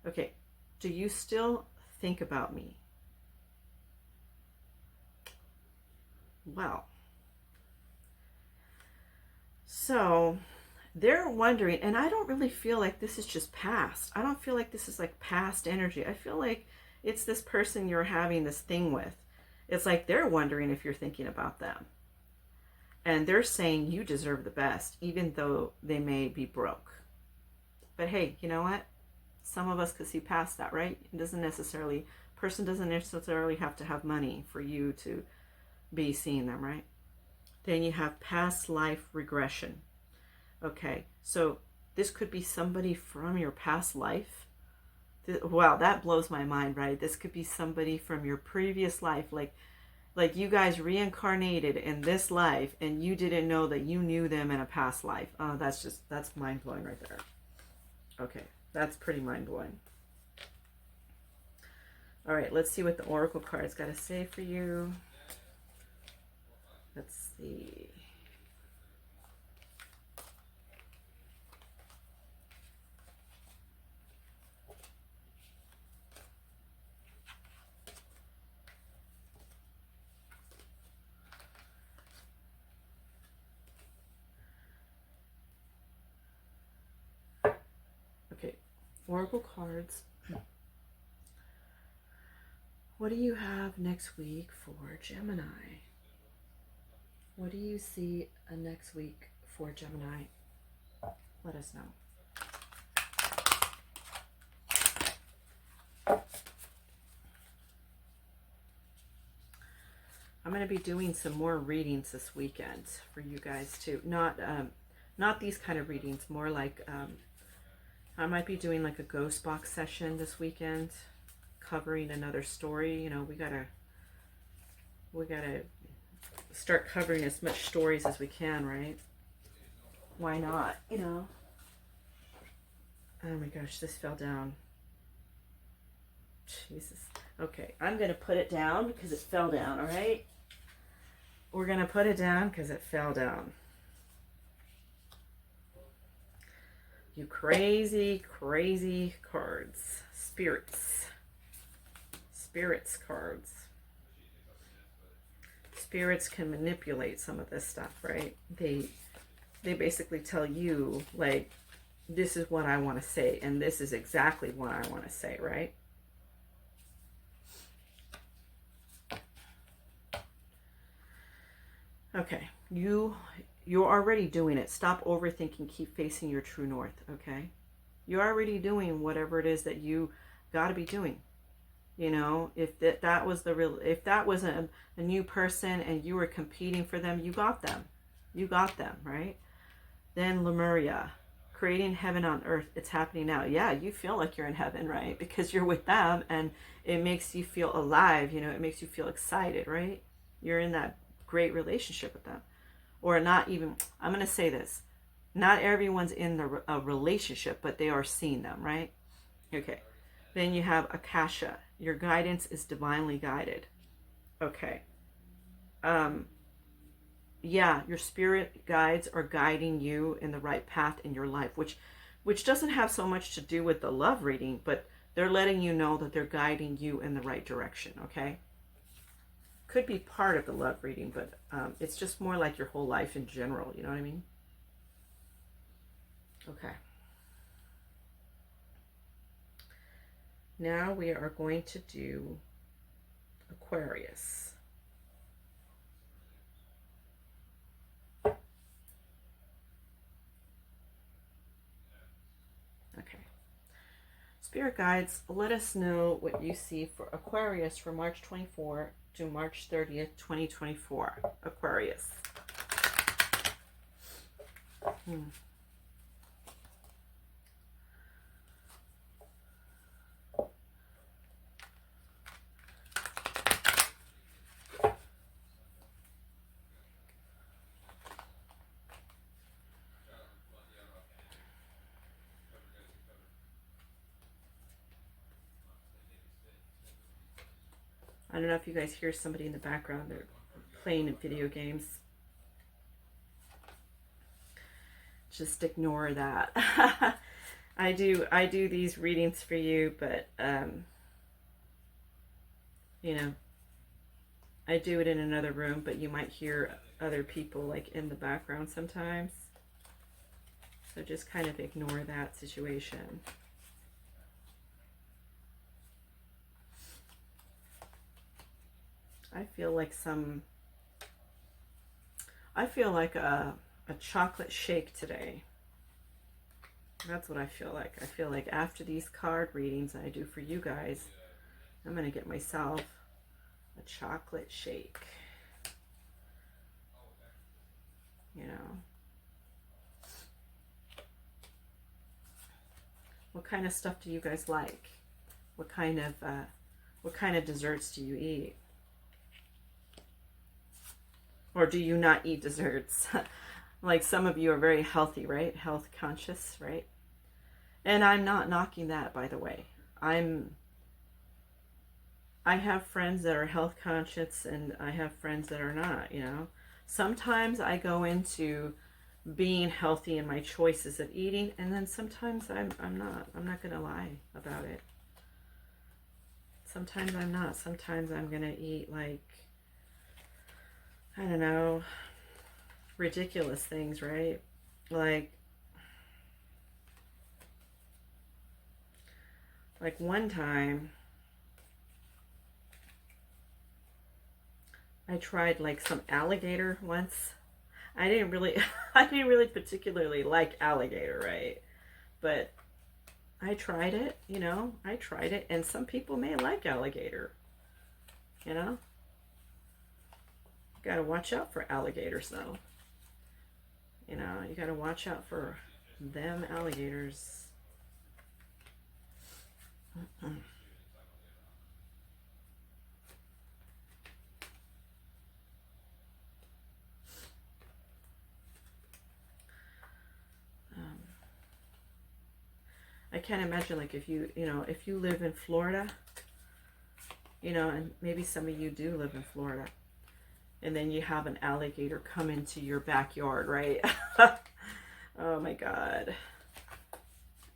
Okay, do you still think about me? Well, so they're wondering, and I don't really feel like this is just past. I don't feel like this is like past energy. I feel like it's this person you're having this thing with. It's like they're wondering if you're thinking about them. And they're saying you deserve the best, even though they may be broke. But hey, you know what? Some of us could see past that, right? It doesn't necessarily, person doesn't necessarily have to have money for you to be seeing them, right? Then you have past life regression. Okay, so this could be somebody from your past life. Wow, that blows my mind, right? This could be somebody from your previous life, like you guys reincarnated in this life and you didn't know that you knew them in a past life. Oh, that's mind-blowing right there. Okay, that's pretty mind-blowing. All right, let's see what the Oracle cards got to say for you. Let's see. Okay, Oracle cards. What do you have next week for Gemini? What do you see next week for Gemini? Let us know. I'm going to be doing some more readings this weekend for you guys too. Not these kind of readings, more like I might be doing like a ghost box session this weekend, covering another story. You know, we gotta start covering as much stories as we can, right? Why not? You know. Oh my gosh, this fell down. Jesus. Okay, I'm gonna put it down because it fell down. All right. We're gonna put it down because it fell down. You crazy, crazy cards. Spirits. Spirits cards. Spirits can manipulate some of this stuff, right? They basically tell you, like, this is what I want to say, and this is exactly what I want to say, right? Okay, you're already doing it. Stop overthinking. Keep facing your true north, okay? You're already doing whatever it is that you got to be doing. You know, if that was the real, if that was a new person and you were competing for them, you got them. You got them, right? Then Lemuria, creating heaven on earth. It's happening now. Yeah, you feel like you're in heaven, right? Because you're with them and it makes you feel alive. You know, it makes you feel excited, right? You're in that great relationship with them. Or not even, I'm going to say this. Not everyone's in a relationship, but they are seeing them, right? Okay. Then you have Akasha. Your guidance is divinely guided. Okay. Yeah, your spirit guides are guiding you in the right path in your life, which doesn't have so much to do with the love reading, but they're letting you know that they're guiding you in the right direction, okay? Could be part of the love reading, but it's just more like your whole life in general, you know what I mean? Okay. Now we are going to do Aquarius. Okay. Spirit guides, let us know what you see for Aquarius for March 24 to March 30th, 2024. Aquarius. I don't know if you guys hear somebody in the background. They're playing in video games. Just ignore that. I do these readings for you, but you know, I do it in another room, but you might hear other people like in the background sometimes. So just kind of ignore that situation. I feel like a chocolate shake today. That's what I feel like. I feel like after these card readings I do for you guys, I'm going to get myself a chocolate shake. You know. What kind of stuff do you guys like? What kind of desserts do you eat? Or do you not eat desserts? Like some of you are very healthy, right? Health conscious, right? And I'm not knocking that, by the way. I have friends that are health conscious and I have friends that are not, you know. Sometimes I go into being healthy in my choices of eating, and then sometimes I'm not. I'm not going to lie about it. Sometimes I'm not. Sometimes I'm going to eat like, I don't know, ridiculous things, right? Like one time I tried like some alligator once. I didn't really particularly like alligator, right? But I tried it, you know, and some people may like alligator, you know. You gotta watch out for alligators though. You know, you gotta watch out for them alligators. I can't imagine, like, if you live in Florida, you know, and maybe some of you do live in Florida, and then you have an alligator come into your backyard, right? Oh my God.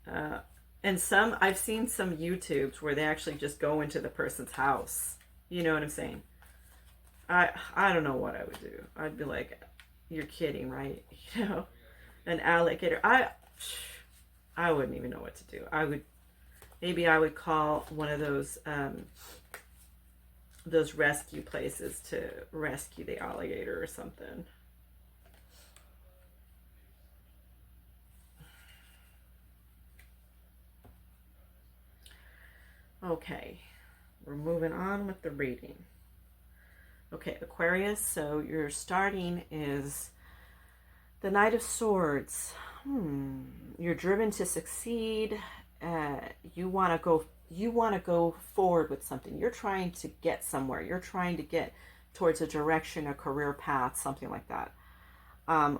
And I've seen some YouTubes where they actually just go into the person's house. You know what I'm saying? I don't know what I would do. I'd be like, you're kidding, right? You know, an alligator. I wouldn't even know what to do. Maybe I would call one of those rescue places to rescue the alligator or something. Okay, we're moving on with the reading. Okay, Aquarius, so your starting is the Knight of Swords. You're driven to succeed. You want to go forward with something. You're trying to get somewhere. You're trying to get towards a direction, a career path, something like that.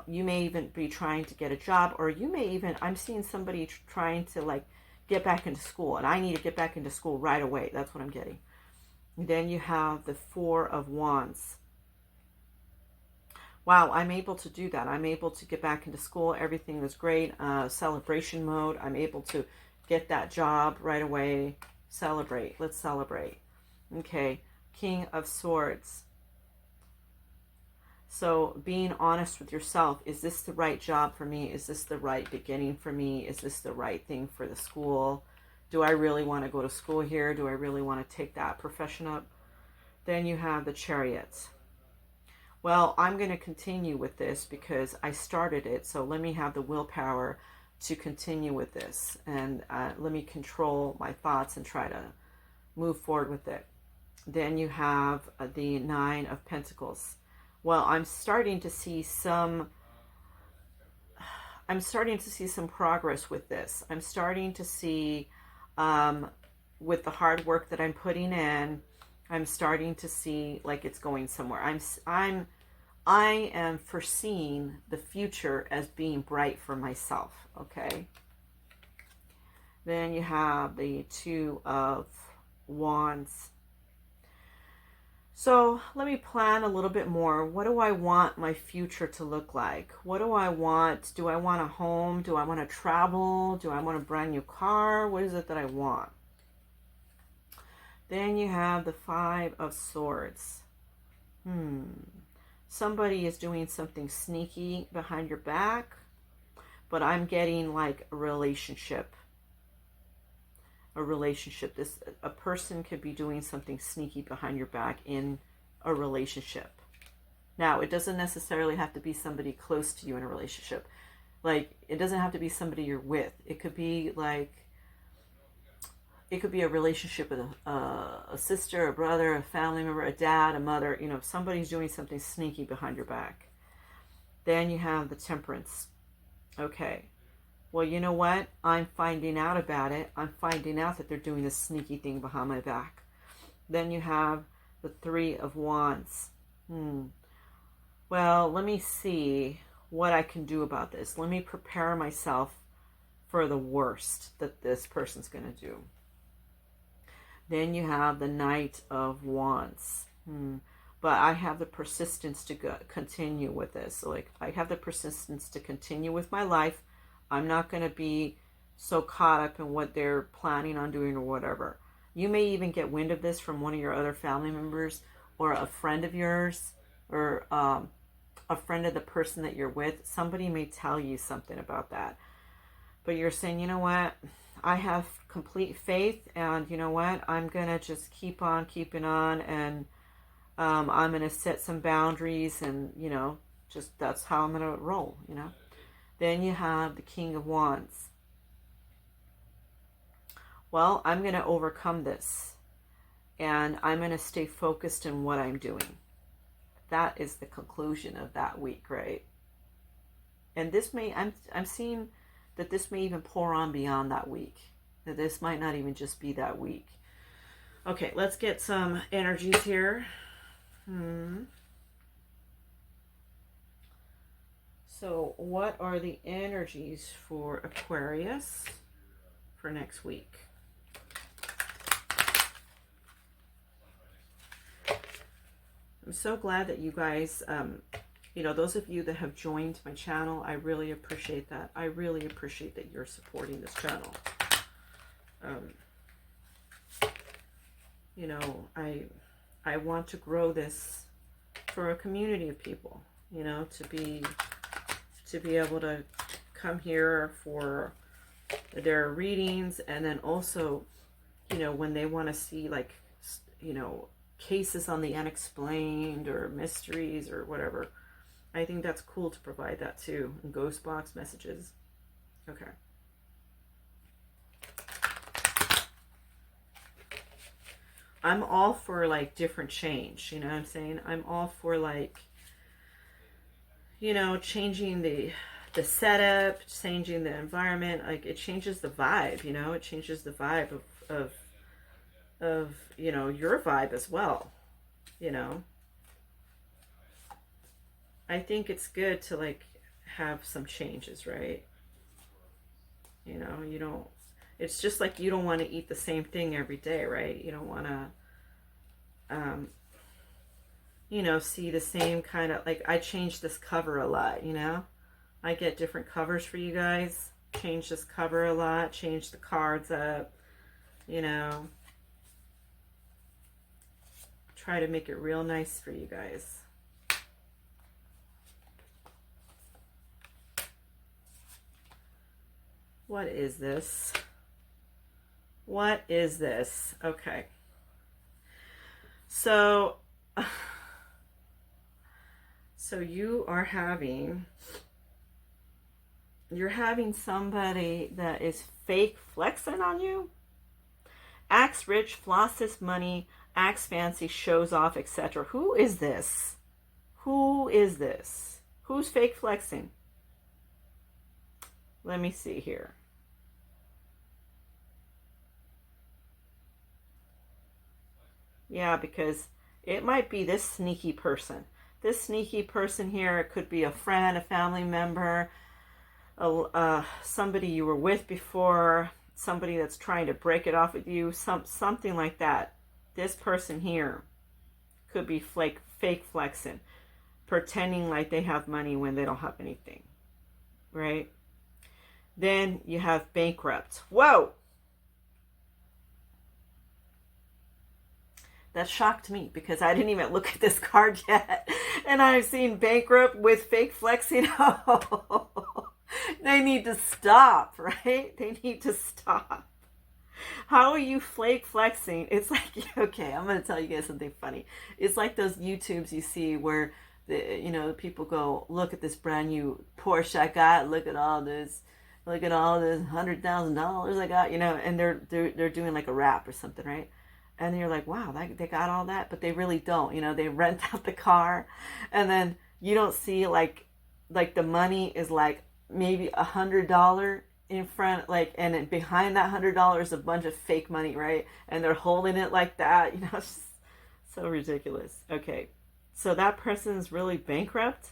You may even be trying to get a job, or you may even, I'm seeing somebody trying to like get back into school, and I need to get back into school right away. That's what I'm getting. And then you have the Four of Wands. Wow, I'm able to do that. I'm able to get back into school. Everything is great. Celebration mode. I'm able to get that job right away. Celebrate. Let's celebrate. Okay, King of Swords. So being honest with yourself, is this the right job for me? Is this the right beginning for me? Is this the right thing for the school? Do I really want to go to school here? Do I really want to take that profession up? Then you have the Chariot. Well, I'm going to continue with this because I started it. So let me have the willpower to continue with this. And let me control my thoughts and try to move forward with it. Then you have the Nine of Pentacles. Well, I'm starting to see some progress with this. I'm starting to see, with the hard work that I'm putting in, I'm starting to see like it's going somewhere. I am foreseeing the future as being bright for myself, okay? Then you have the Two of Wands. So let me plan a little bit more. What do I want my future to look like? What do I want? Do I want a home? Do I want to travel? Do I want a brand new car? What is it that I want? Then you have the Five of Swords. Somebody is doing something sneaky behind your back, but I'm getting like a relationship. A person could be doing something sneaky behind your back in a relationship. Now, it doesn't necessarily have to be somebody close to you in a relationship. Like, it doesn't have to be somebody you're with. It could be like, it could be a relationship with a sister, a brother, a family member, a dad, a mother. You know, somebody's doing something sneaky behind your back. Then you have the Temperance. Okay. Well, you know what? I'm finding out about it. I'm finding out that they're doing this sneaky thing behind my back. Then you have the Three of Wands. Well, let me see what I can do about this. Let me prepare myself for the worst that this person's going to do. Then you have the Knight of Wands. But I have the persistence to continue with this. So, like, I have the persistence to continue with my life. I'm not going to be so caught up in what they're planning on doing or whatever. You may even get wind of this from one of your other family members or a friend of yours or a friend of the person that you're with. Somebody may tell you something about that. But you're saying, you know what? I have complete faith, and you know what? I'm going to just keep on keeping on, and I'm going to set some boundaries, and, you know, just that's how I'm going to roll, you know. Then you have the King of Wands. Well, I'm going to overcome this, and I'm going to stay focused in what I'm doing. That is the conclusion of that week, right? And this may, I'm seeing that this may even pour on beyond that week. That this might not even just be that week. Okay, let's get some energies here. So what are the energies for Aquarius for next week? I'm so glad that you guys, you know, those of you that have joined my channel, I really appreciate that. I really appreciate that you're supporting this channel. You know, I want to grow this for a community of people, you know, to be able to come here for their readings, and then also, you know, when they want to see, like, you know, cases on the unexplained or mysteries or whatever. I think that's cool to provide that too, and ghost box messages. Okay. I'm all for like different change, you know what I'm saying? I'm all for like, you know, changing the setup, changing the environment. Like it changes the vibe, you know, it changes the vibe of you know, your vibe as well, you know. I think it's good to like have some changes, right? You know, you don't, it's just like you don't want to eat the same thing every day, right? You don't want to, you know, see the same kind of, like I change this cover a lot, you know? I get different covers for you guys. Change this cover a lot, change the cards up, you know. Try to make it real nice for you guys. What is this? What is this? Okay. So, you are having, you're having somebody that is fake flexing on you. Acts rich, flosses money, acts fancy, shows off, etc. Who is this? Who is this? Who's fake flexing? Let me see here. Yeah, because it might be this sneaky person. This sneaky person here, it could be a friend, a family member, somebody you were with before, somebody that's trying to break it off with you, something like that. This person here could be fake flexing, pretending like they have money when they don't have anything, right? Then you have bankrupt. Whoa! That shocked me because I didn't even look at this card yet. And I've seen bankrupt with fake flexing. Oh, they need to stop, right? They need to stop. How are you flake flexing? It's like, okay, I'm going to tell you guys something funny. It's like those YouTubes you see where, the people go, look at this brand new Porsche I got. Look at all this. Look at all this $100,000 I got, and they're doing like a rap or something, right? And you're like, wow, they got all that, but they really don't. They rent out the car, and then you don't see like the money is like maybe $100 in front, like, and then behind that $100 is a bunch of fake money, right? And they're holding it like that, it's just so ridiculous. Okay, so that person's really bankrupt,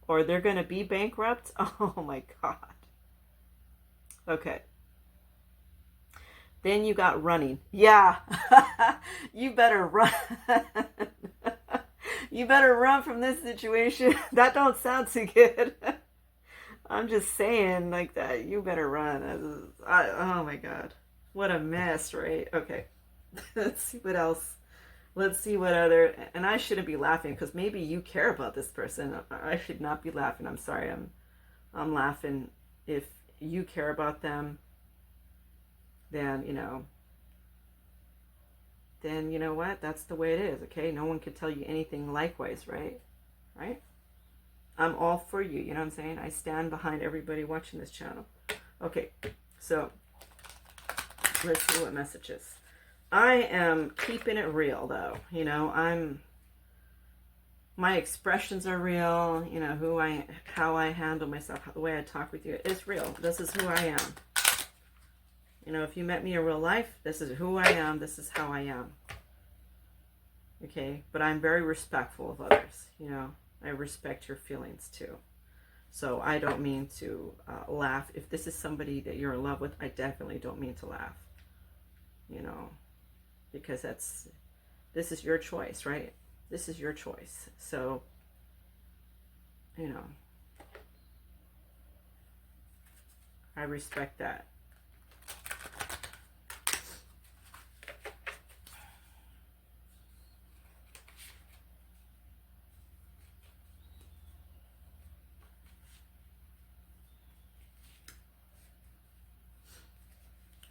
or they're gonna be bankrupt. Oh my God. Okay. Then you got running. Yeah. You better run. You better run from this situation. That don't sound too good. I'm just saying like that. You better run. Oh my God. What a mess, right? Okay. Let's see what else. Let's see what other, and I shouldn't be laughing because maybe you care about this person. I should not be laughing. I'm sorry. I'm laughing. If you care about them, then you know what? That's the way it is, okay? No one can tell you anything likewise, right? Right? I'm all for you, you know what I'm saying? I stand behind everybody watching this channel. Okay, so let's see what messages. I am keeping it real, though. My expressions are real. How I handle myself, the way I talk with you is real. This is who I am. If you met me in real life, this is who I am. This is how I am. Okay? But I'm very respectful of others. I respect your feelings too. So I don't mean to laugh. If this is somebody that you're in love with, I definitely don't mean to laugh. Because this is your choice, right? This is your choice. So, I respect that.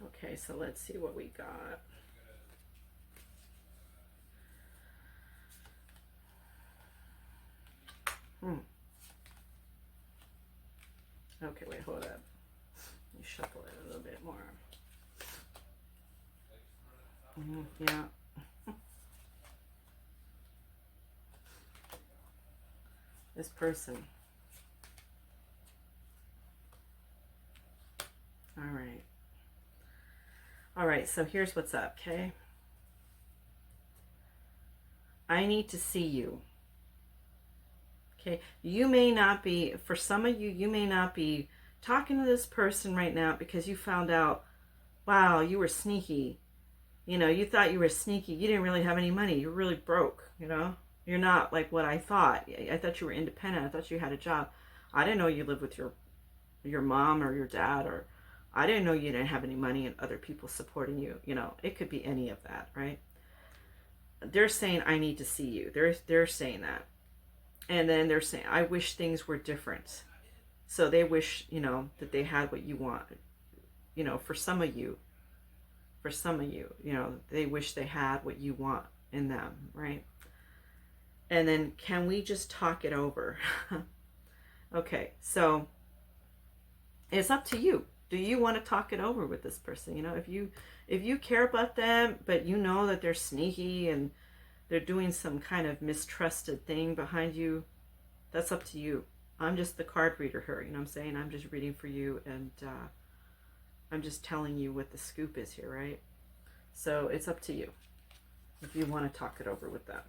Okay, so let's see what we got. Okay, wait, hold up. Let me shuffle it a little bit more. Yeah. This person. All right. All right, so here's what's up, okay? I need to see you. Okay, you may not be, for some of you, you may not be talking to this person right now because you found out, wow, you were sneaky. You know, you thought you were sneaky. You didn't really have any money. You were really broke, you know? You're not like what I thought. I thought you were independent. I thought you had a job. I didn't know you lived with your mom or your dad, or I didn't know you didn't have any money and other people supporting you. You know, it could be any of that, right? They're saying, I need to see you. They're saying that. And then they're saying, I wish things were different. So they wish, you know, that they had what you want. You know, for some of you, you know, they wish they had what you want in them, right? And then, can we just talk it over? Okay, so it's up to you. Do you want to talk it over with this person? You know, if you care about them, but you know that they're sneaky and they're doing some kind of mistrusted thing behind you, that's up to you. I'm just the card reader here, you know what I'm saying? I'm just reading for you, and I'm just telling you what the scoop is here, right? So it's up to you if you want to talk it over with them.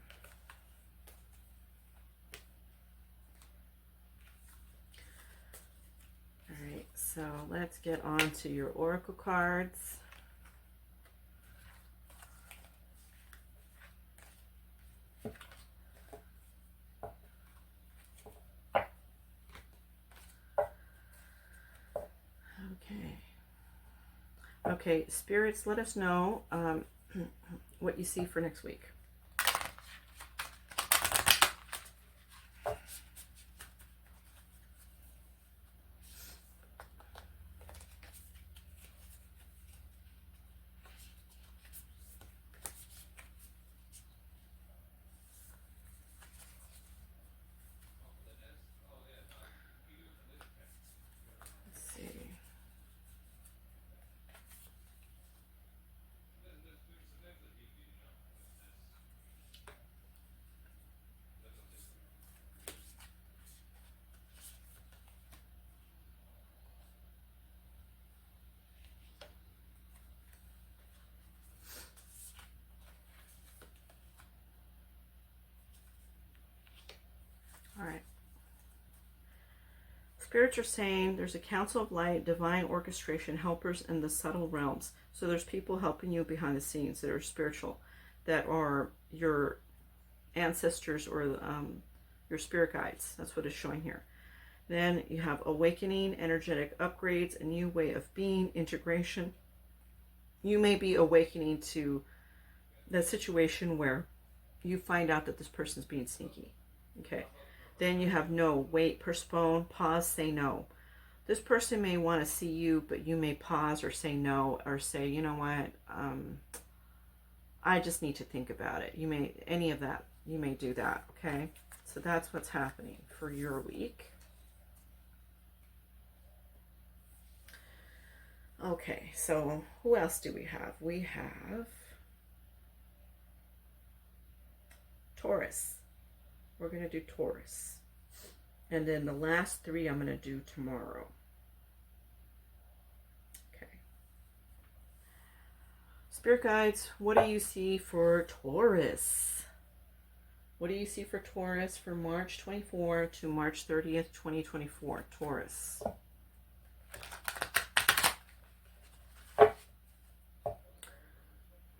All right, so let's get on to your oracle cards. Okay, spirits, let us know what you see for next week. All right. Spirits are saying there's a council of light, divine orchestration, helpers in the subtle realms. So there's people helping you behind the scenes that are spiritual, that are your ancestors or your spirit guides. That's what it's showing here. Then you have awakening, energetic upgrades, a new way of being, integration. You may be awakening to the situation where you find out that this person's being sneaky. Okay. Then you have no, wait, postpone, pause, say no. This person may want to see you, but you may pause or say no, or say, you know what, I just need to think about it. You may, any of that, you may do that, okay? So that's what's happening for your week. Okay, so who else do we have? We have Taurus. We're going to do Taurus. And then the last three I'm going to do tomorrow. Okay. Spirit guides, what do you see for Taurus? What do you see for Taurus for March 24 to March 30th, 2024? Taurus.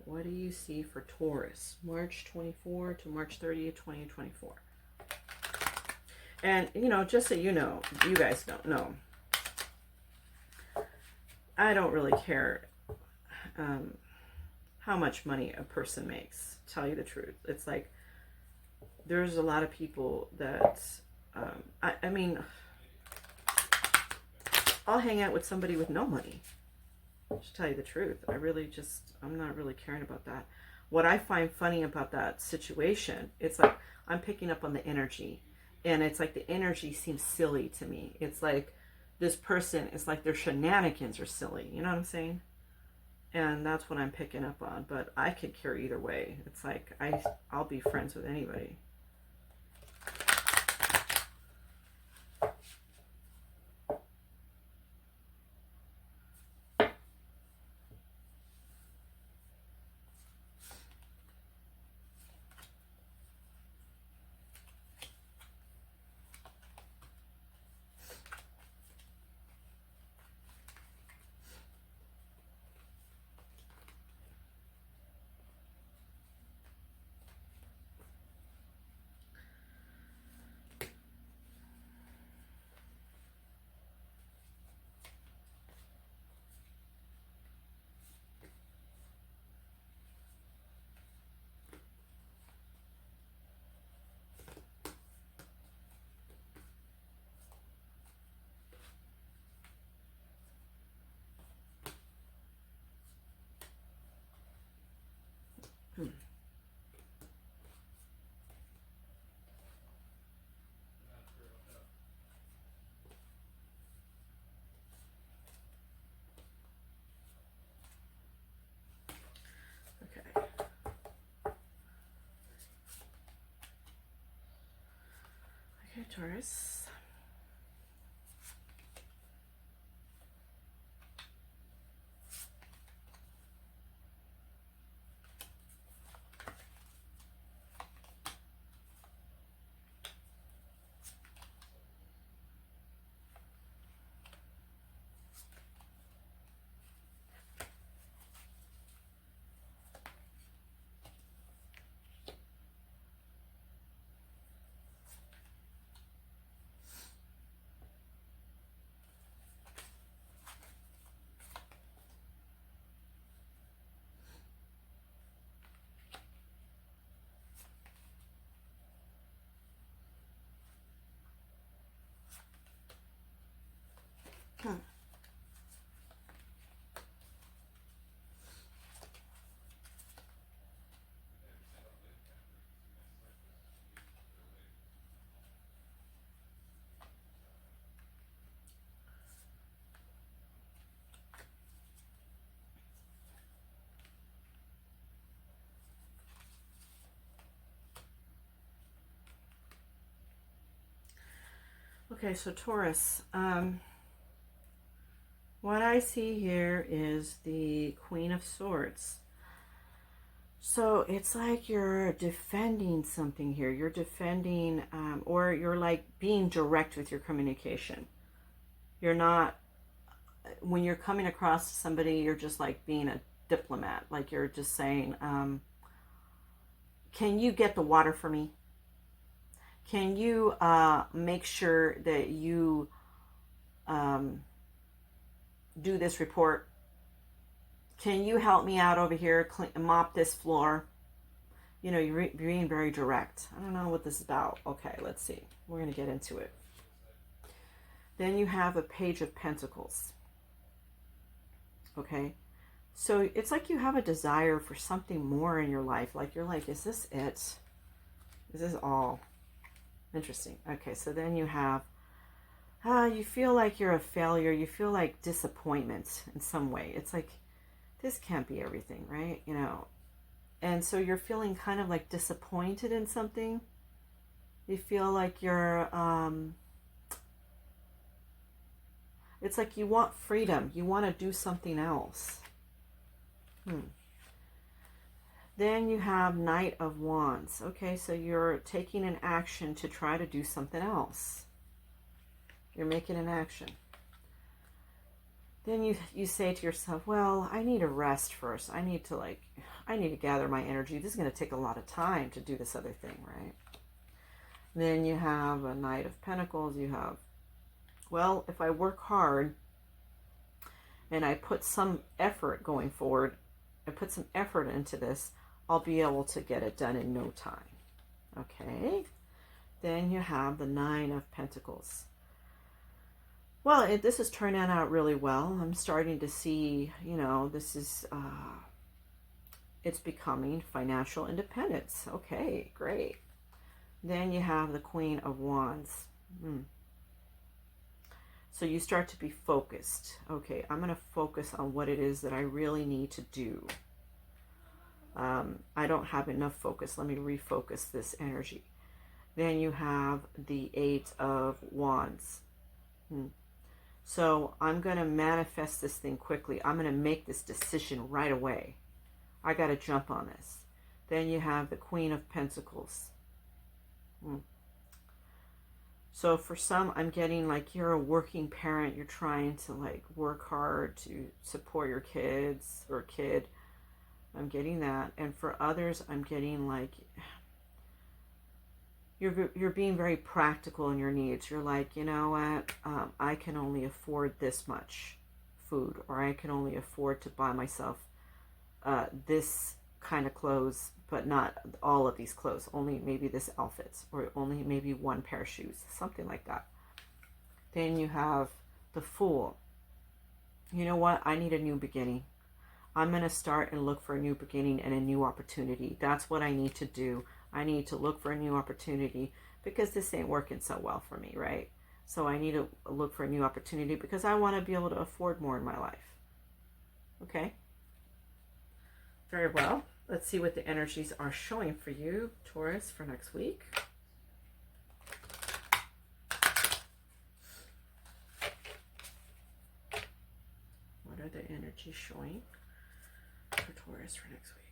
What do you see for Taurus? March 24 to March 30th, 2024. And, you know, just so you know, you guys don't know, I don't really care how much money a person makes, to tell you the truth. It's like, there's a lot of people that, I mean, I'll hang out with somebody with no money. To tell you the truth, I'm not really caring about that. What I find funny about that situation, it's like I'm picking up on the energy, and it's like the energy seems silly to me. It's like this person, it's like their shenanigans are silly. You know what I'm saying? And that's what I'm picking up on. But I could care either way. It's like I'll be friends with anybody. Taurus. Okay, so Taurus, what I see here is the Queen of Swords. So it's like you're defending something here. You're defending, or you're like being direct with your communication. You're not, when you're coming across somebody, you're just like being a diplomat. Like you're just saying, can you get the water for me? Can you make sure that you do this report? Can you help me out over here, mop this floor? You know, you're being very direct. I don't know what this is about. Okay, let's see. We're going to get into it. Then you have a Page of Pentacles. Okay, so it's like you have a desire for something more in your life. Like you're like, is this it? Is this all? Interesting. Okay, so then you have, you feel like you're a failure. You feel like disappointment in some way. It's like, this can't be everything, right? You know, and so you're feeling kind of like disappointed in something. You feel like you're, it's like you want freedom. You want to do something else. Then you have Knight of Wands. Okay, so you're taking an action to try to do something else. You're making an action. Then you say to yourself, well, I need a rest first. I need to gather my energy. This is going to take a lot of time to do this other thing, right? Then you have a Knight of Pentacles. You have, well, if I work hard and I put some effort going forward, I put some effort into this, I'll be able to get it done in no time. Okay. Then you have the Nine of Pentacles. Well, this is turning out really well. I'm starting to see, you know, this is, it's becoming financial independence. Okay, great. Then you have the Queen of Wands. So you start to be focused. Okay, I'm going to focus on what it is that I really need to do. I don't have enough focus. Let me refocus this energy. Then you have the Eight of Wands. So I'm going to manifest this thing quickly. I'm going to make this decision right away. I got to jump on this. Then you have the Queen of Pentacles. So for some, I'm getting like you're a working parent. You're trying to like work hard to support your kids or kid. I'm getting that. And for others, I'm getting like you're being very practical in your needs. You're like, you know what, I can only afford this much food, or I can only afford to buy myself this kind of clothes, but not all of these clothes, only maybe this outfit, or only maybe one pair of shoes, something like that. Then you have the Fool. You know what, I need a new beginning. I'm going to start and look for a new beginning and a new opportunity. That's what I need to do. I need to look for a new opportunity because this ain't working so well for me, right? So I need to look for a new opportunity because I want to be able to afford more in my life. Okay? Very well. Let's see what the energies are showing for you, Taurus, for next week. energy showing for Taurus for next week?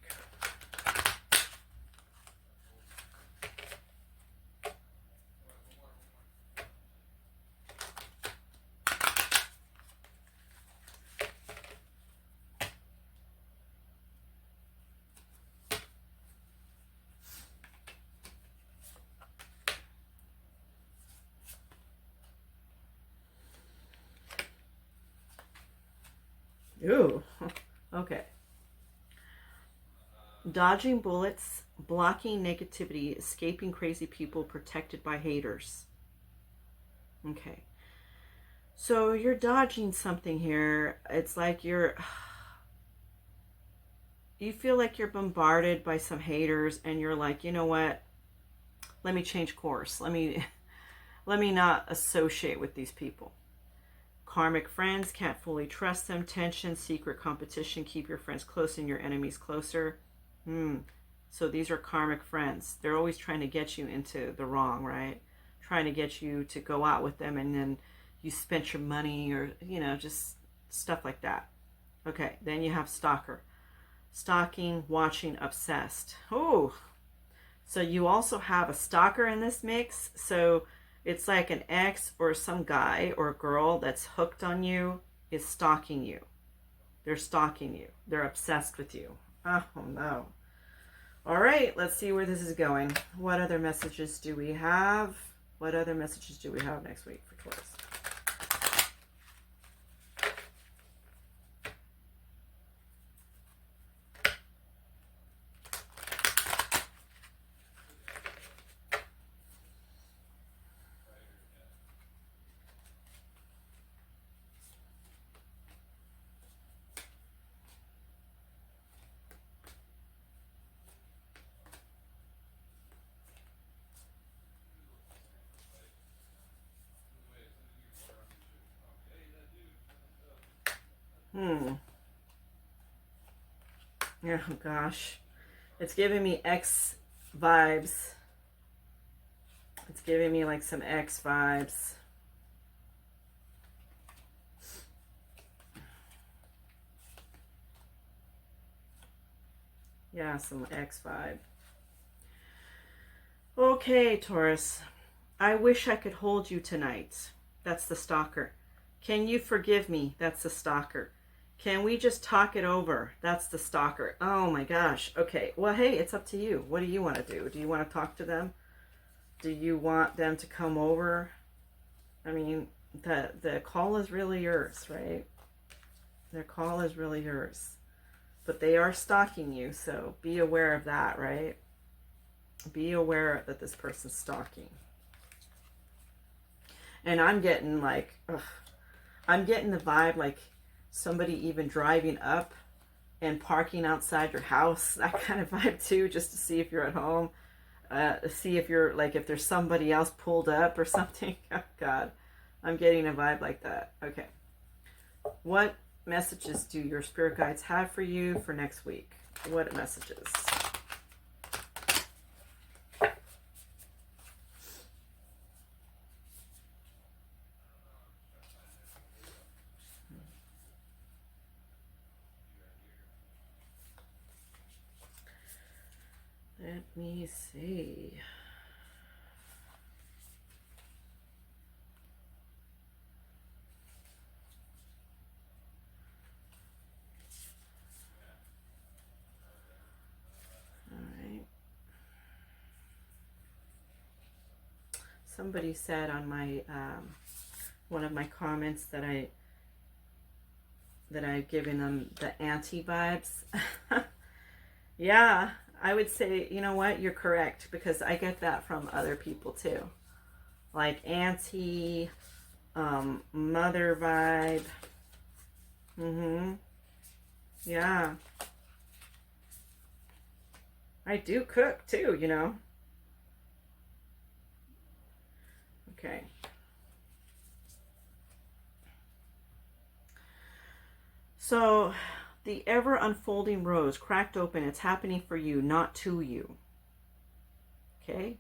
Ooh, okay. Dodging bullets, blocking negativity, escaping crazy people, protected by haters. Okay. So you're dodging something here. It's like you feel like you're bombarded by some haters and you're like, you know what? Let me change course. Let me not associate with these people. Karmic friends, can't fully trust them. Tension, secret competition, keep your friends close and your enemies closer. So these are karmic friends. They're always trying to get you into the wrong, right? Trying to get you to go out with them and then you spent your money or, you know, just stuff like that. Okay, then you have stalker. Stalking, watching, obsessed. Oh, so you also have a stalker in this mix. So it's like an ex or some guy or girl that's hooked on you is stalking you. They're stalking you. They're obsessed with you. Oh, no. All right, let's see where this is going. What other messages do we have? What other messages do we have next week for Taurus? Oh gosh, it's giving me X vibes. It's giving me like some X vibes. Yeah, some X vibe. Okay, Taurus. I wish I could hold you tonight. That's the stalker. Can you forgive me? That's the stalker. Can we just talk it over? That's the stalker. Oh my gosh. Okay. Well, hey, it's up to you. What do you want to do? Do you want to talk to them? Do you want them to come over? I mean, the call is really yours, right? Their call is really yours. But they are stalking you, so be aware of that, right? Be aware that this person's stalking. And I'm getting like, I'm getting the vibe like somebody even driving up and parking outside your house, that kind of vibe too, just to see if you're at home, see if you're like, if there's somebody else pulled up or something. Oh God, I'm getting a vibe like that. Okay. What messages do your spirit guides have for you for next week? What messages? Let me see. All right. Somebody said on my one of my comments that I've given them the anti vibes. Yeah, I would say, you know what, you're correct, because I get that from other people too. Like auntie, mother vibe. Yeah. I do cook too, you know. Okay. So, the ever unfolding rose cracked open. It's happening for you, not to you. Okay?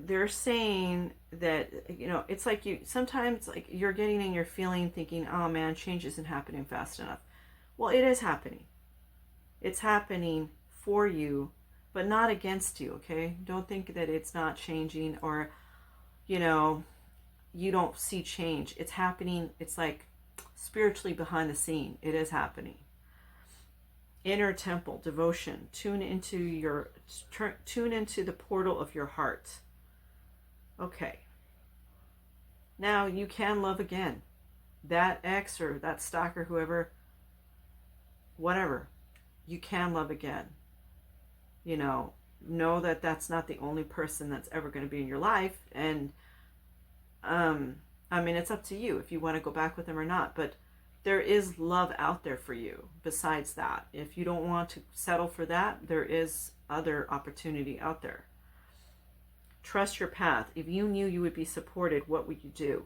they're saying that, you know, it's like you sometimes, like, you're getting in your feeling thinking, oh man, change isn't happening fast enough. Well, it is happening. It's happening for you, but not against you, okay? Don't think that it's not changing, or, you know, you don't see change. It's happening. It's like spiritually behind the scene. It is happening. Inner temple, devotion. Tune into the portal of your heart. Okay. Now you can love again. That ex or that stalker, whoever, whatever, you can love again. You know that that's not the only person that's ever going to be in your life. And I mean, it's up to you if you want to go back with them or not, but there is love out there for you besides that. If you don't want to settle for that, there is other opportunity out there. Trust your path. If you knew you would be supported, what would you do?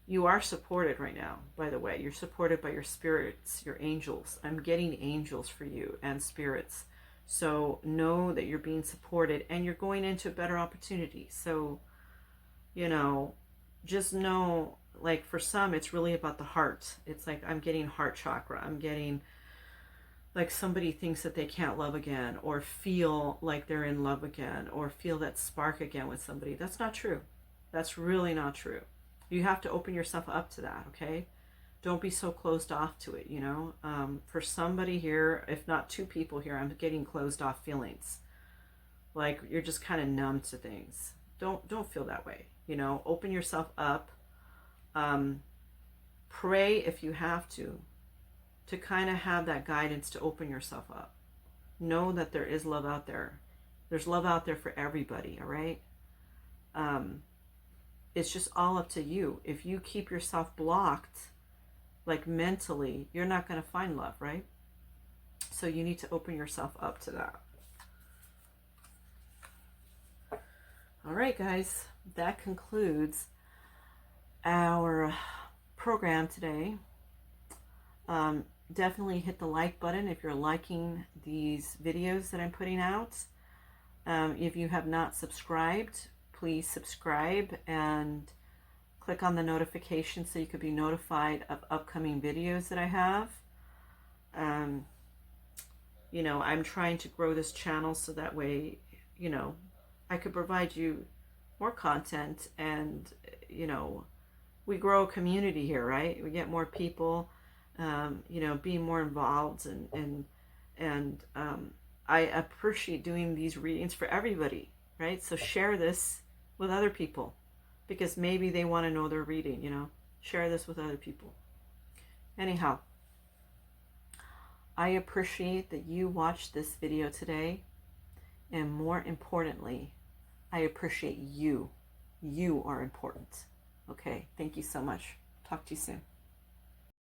You are supported right now, by the way. You're supported by your spirits, your angels. I'm getting angels for you and spirits. So know that you're being supported and you're going into a better opportunity. So, you know, just know, like, for some, it's really about the heart. It's like, I'm getting heart chakra. I'm getting, like, somebody thinks that they can't love again, or feel like they're in love again, or feel that spark again with somebody. That's not true. That's really not true. You have to open yourself up to that, okay? Don't be so closed off to it, you know? For somebody here, if not two people here, I'm getting closed off feelings. Like, you're just kind of numb to things. Don't feel that way, you know? Open yourself up. Pray if you have to kind of have that guidance to open yourself up. Know that there is love out there. There's love out there for everybody, all right? It's just all up to you. If you keep yourself blocked, like, mentally, you're not going to find love, right? So you need to open yourself up to that. All right, guys, that concludes our program today. Definitely hit the like button if you're liking these videos that I'm putting out. If you have not subscribed, please subscribe and click on the notification so you could be notified of upcoming videos that I have. You know, I'm trying to grow this channel so that way, you know, I could provide you more content, and, you know, we grow a community here, right? We get more people, you know, being more involved, and I appreciate doing these readings for everybody, right? So share this with other people, because maybe they want to know their reading, you know. Share this with other people. Anyhow, I appreciate that you watched this video today, and more importantly, I appreciate you. You are important. Okay, thank you so much. Talk to you soon.